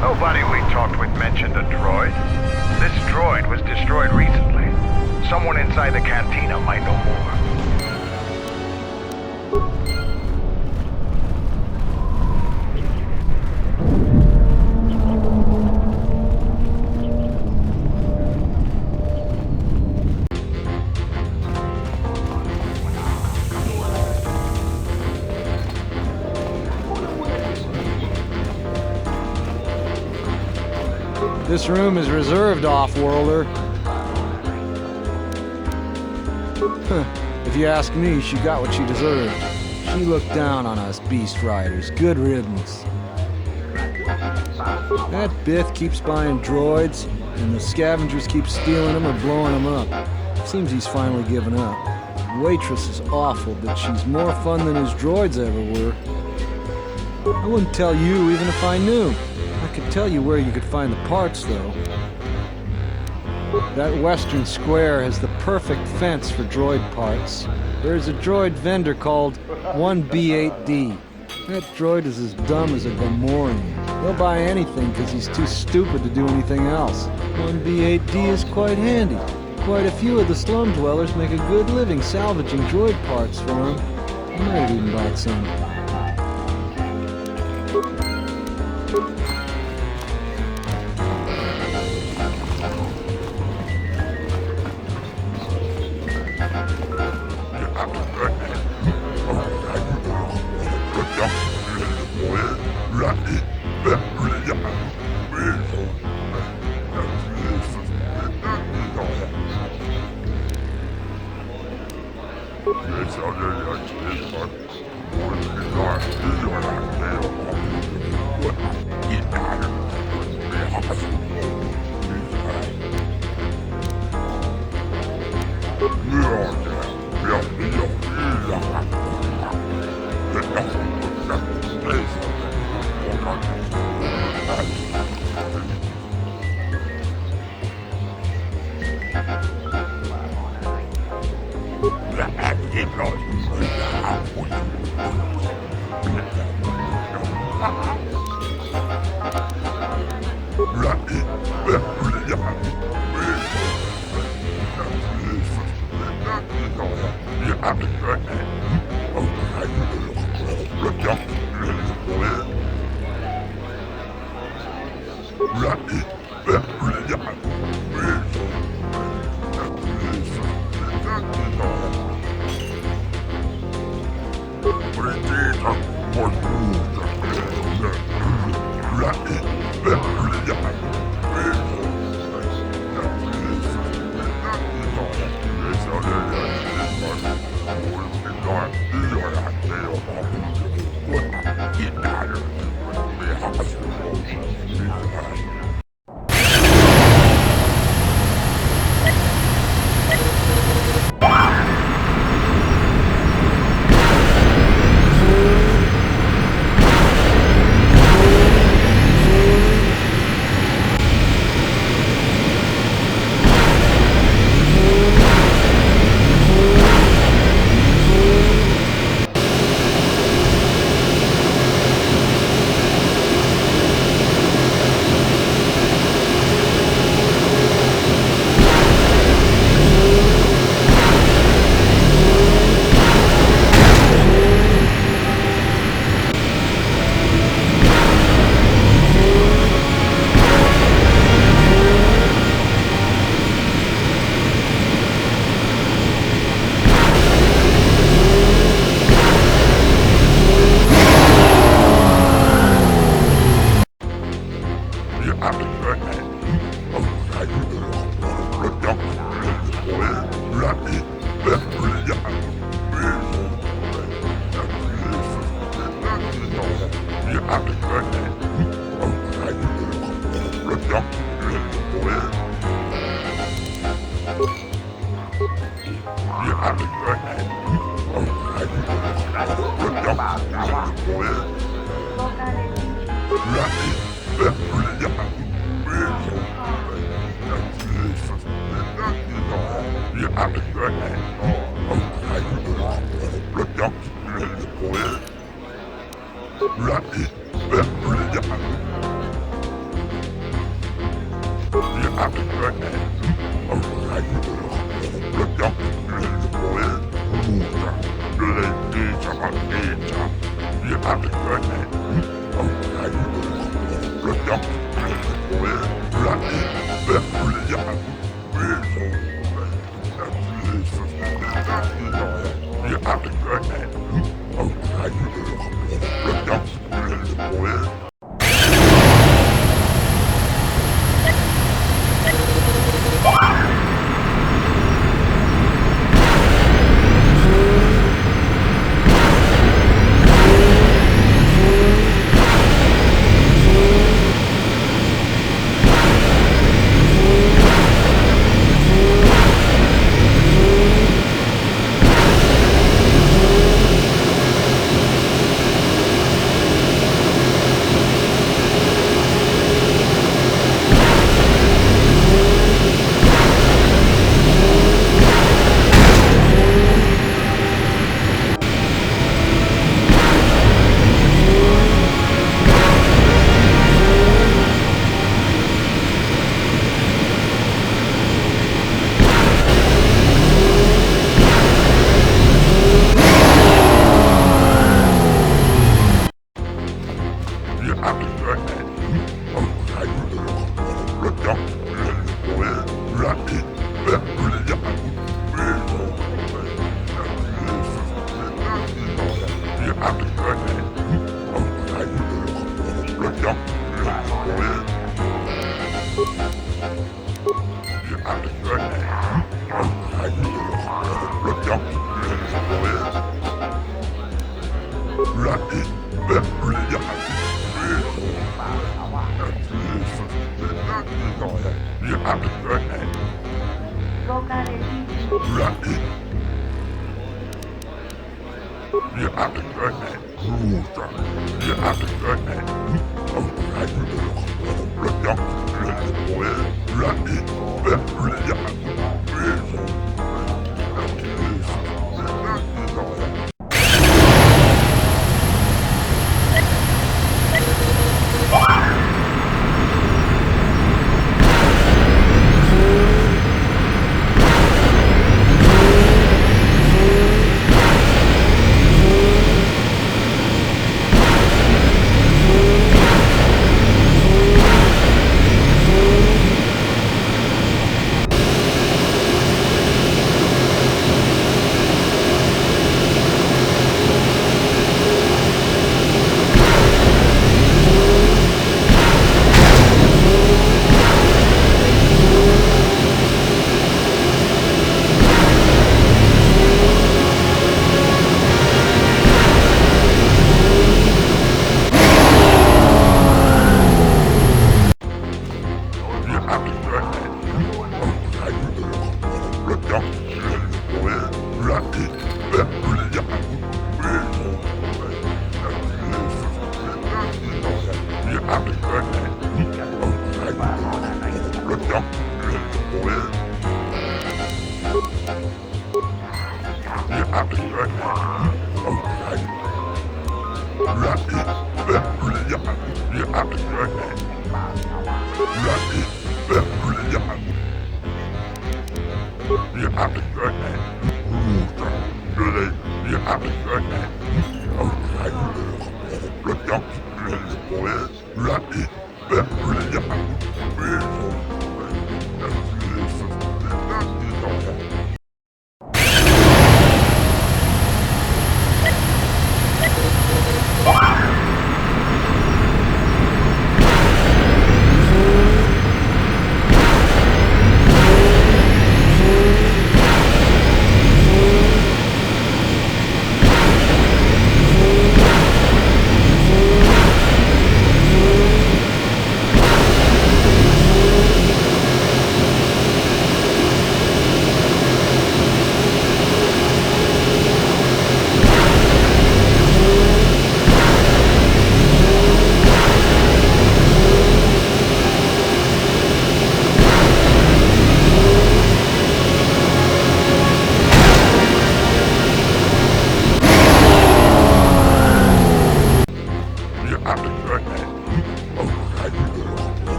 Nobody we talked with mentioned a droid. This droid was destroyed recently. Someone inside the cantina might know more. This room is reserved, off-worlder. If you ask me, she got what she deserved. She looked down on us beast riders. Good riddance. That Bith keeps buying droids, and the scavengers keep stealing them or blowing them up. Seems he's finally given up. The waitress is awful, but she's more fun than his droids ever were. I wouldn't tell you even if I knew. I could tell you where you could find the parts, though. That western square has the perfect fence for droid parts. There's a droid vendor called 1.8.1. That droid is as dumb as a Gamorrean. He'll buy anything because he's too stupid to do anything else. 1.8.1 is quite handy. Quite a few of the slum dwellers make a good living salvaging droid parts for him. I might have even bought some.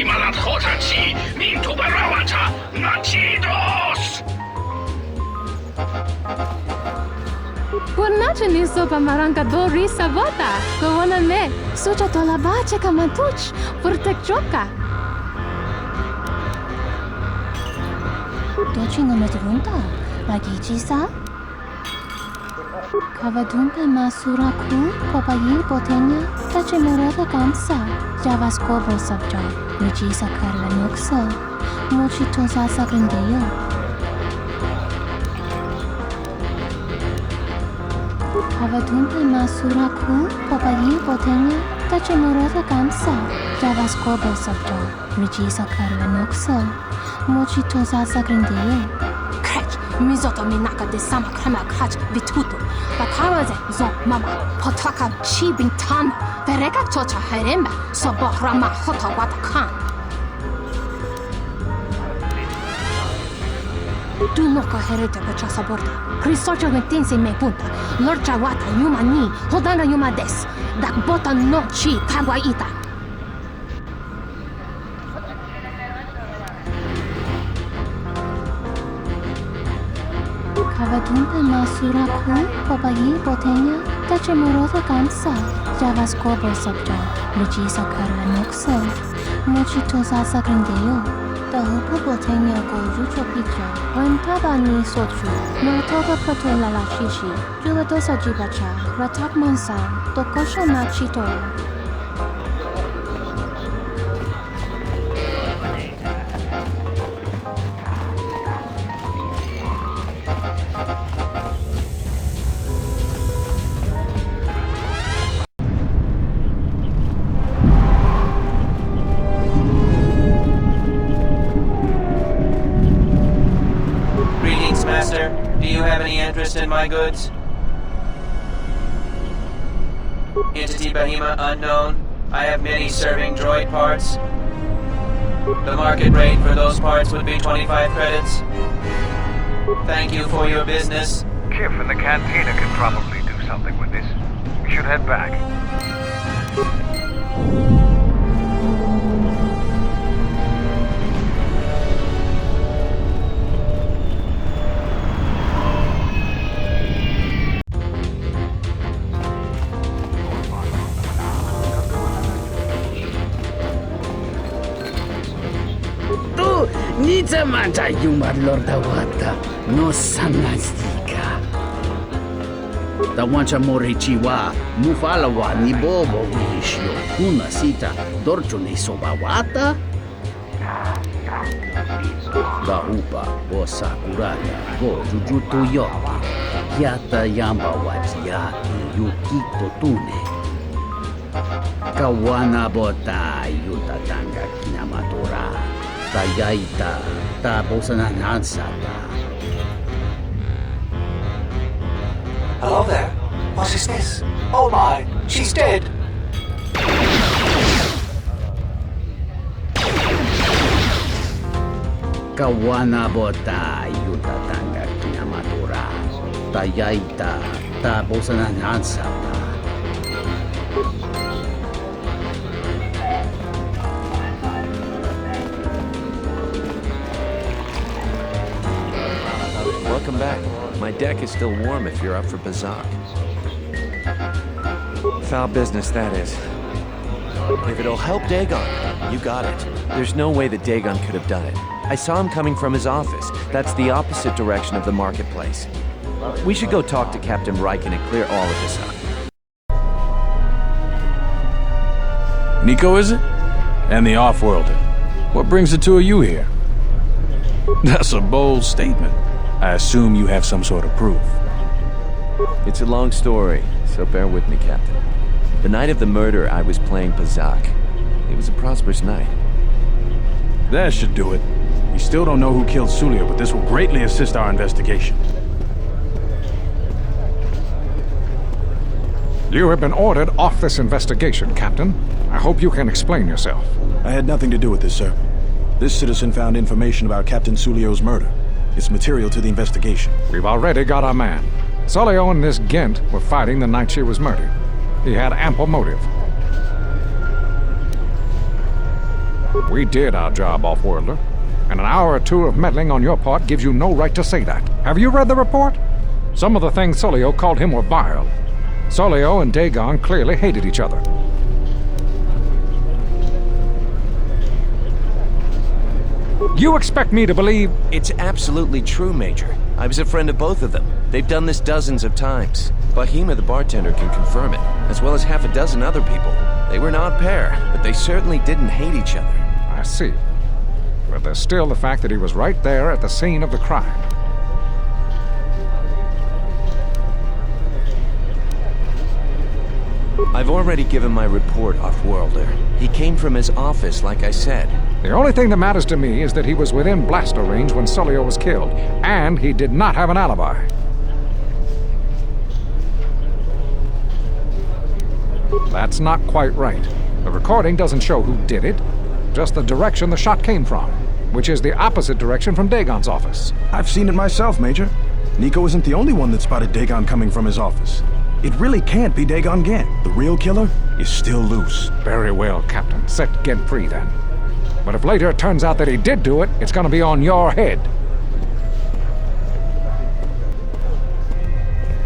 malat hotachi, mintu barawata, natidos! Purnache sopa marancadori sabota, gowana me, sucha tolabache kamatuch, furtek choka. Dochi no metrunta, magijisa? Kavadunka masura ku, popayi botenya, tache morata kamsa, javas kobo sabja, mijisa karla nuksa, mochi tosa sagrindeyo. Kavadunka masura ku, popayi botenya, tache morata kamsa, javas kobo sabja, mijisa karla nuksa, mochi tosa sagrindeyo. Mizoto minaka de sama krema krach vituto. Bakaraze zo mama potaka chi bintan. Vereka tocha heremba sobohrama hota watakan. Tu noka herete pachasa borda. Krisocha ventense me punta. Lorcha wata yuma ni hodanga yuma des. Dak bota no chi kawaita. Kavadunka masura ku, popayi botenya, tache morota kamsa, javas kobo sabja, mijisa karla nuksa, mochi tosa sagrindeyo. Da hopa botenya go jucho pija, rentaba ni sochu, notoga proton la shishi, juladosa jibacha, ratak mansa, dokosha machito. In my goods? Entity Bahima unknown. I have many serving droid parts. The market rate for those parts would be 25 credits. Thank you for your business. Kif in the cantina can probably do something with this. We should head back. Nita manta yuma lorda wata no sanastika. Da wancha morichiwa mufalawa ni bobo wishyo kuna sita dorcho ni soba wata. Da upa o sakurata go jujuto yoki yata yamba wachiyaki yukito tune. Kawana bota yutatanga kinamatora. Tayaita, tapos na nansata. Hello there. What is this? Oh my, she's dead. Kawana bota yutatanga kinamatura. Tayaita, tapos na nansata. Welcome back. My deck is still warm if you're up for Bazak. Foul business, that is. If it'll help Dhagon, you got it. There's no way that Dhagon could have done it. I saw him coming from his office. That's the opposite direction of the marketplace. We should go talk to Captain Riken and clear all of this up. Nico, is it? And the Off-Worlder. What brings the two of you here? That's a bold statement. I assume you have some sort of proof. It's a long story, so bear with me, Captain. The night of the murder, I was playing Bazak. It was a prosperous night. That should do it. We still don't know who killed Sulio, but this will greatly assist our investigation. You have been ordered off this investigation, Captain. I hope you can explain yourself. I had nothing to do with this, sir. This citizen found information about Captain Sulio's murder. It's material to the investigation. We've already got our man. Sulio and this Ghent were fighting the night she was murdered. He had ample motive. We did our job, Off-Worlder. And an hour or two of meddling on your part gives you no right to say that. Have you read the report? Some of the things Sulio called him were vile. Sulio and Dhagon clearly hated each other. You expect me to believe... It's absolutely true, Major. I was a friend of both of them. They've done this dozens of times. Bahima the bartender can confirm it, as well as half a dozen other people. They were not pair, but they certainly didn't hate each other. I see. But there's still the fact that he was right there at the scene of the crime. I've already given my report, Off-Worlder. He came from his office, like I said. The only thing that matters to me is that he was within blaster range when Sulio was killed, and he did not have an alibi. That's not quite right. The recording doesn't show who did it, just the direction the shot came from, which is the opposite direction from Dhagon's office. I've seen it myself, Major. Nico isn't the only one that spotted Dhagon coming from his office. It really can't be Dhagon Ghent. The real killer is still loose. Very well, Captain. Set Ghent free, then. But if later it turns out that he did do it, it's gonna be on your head.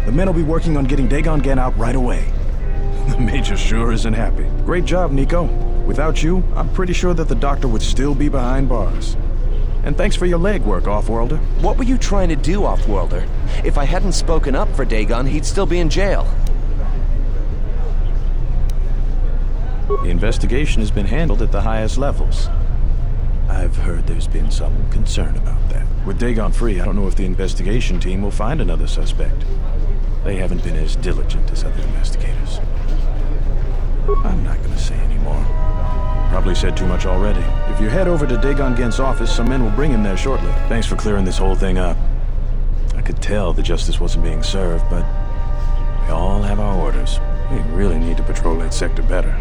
The men will be working on getting Dhagon Ghent out right away. The Major sure isn't happy. Great job, Nico. Without you, I'm pretty sure that the Doctor would still be behind bars. And thanks for your legwork, Off-Worlder. What were you trying to do, Off-Worlder? If I hadn't spoken up for Dhagon, he'd still be in jail. The investigation has been handled at the highest levels. I've heard there's been some concern about that. With Dhagon free, I don't know if the investigation team will find another suspect. They haven't been as diligent as other investigators. I'm not gonna say anymore. Probably said too much already. If you head over to Dhagon Ghent's office, some men will bring him there shortly. Thanks for clearing this whole thing up. I could tell the justice wasn't being served, but we all have our orders. We really need to patrol that sector better.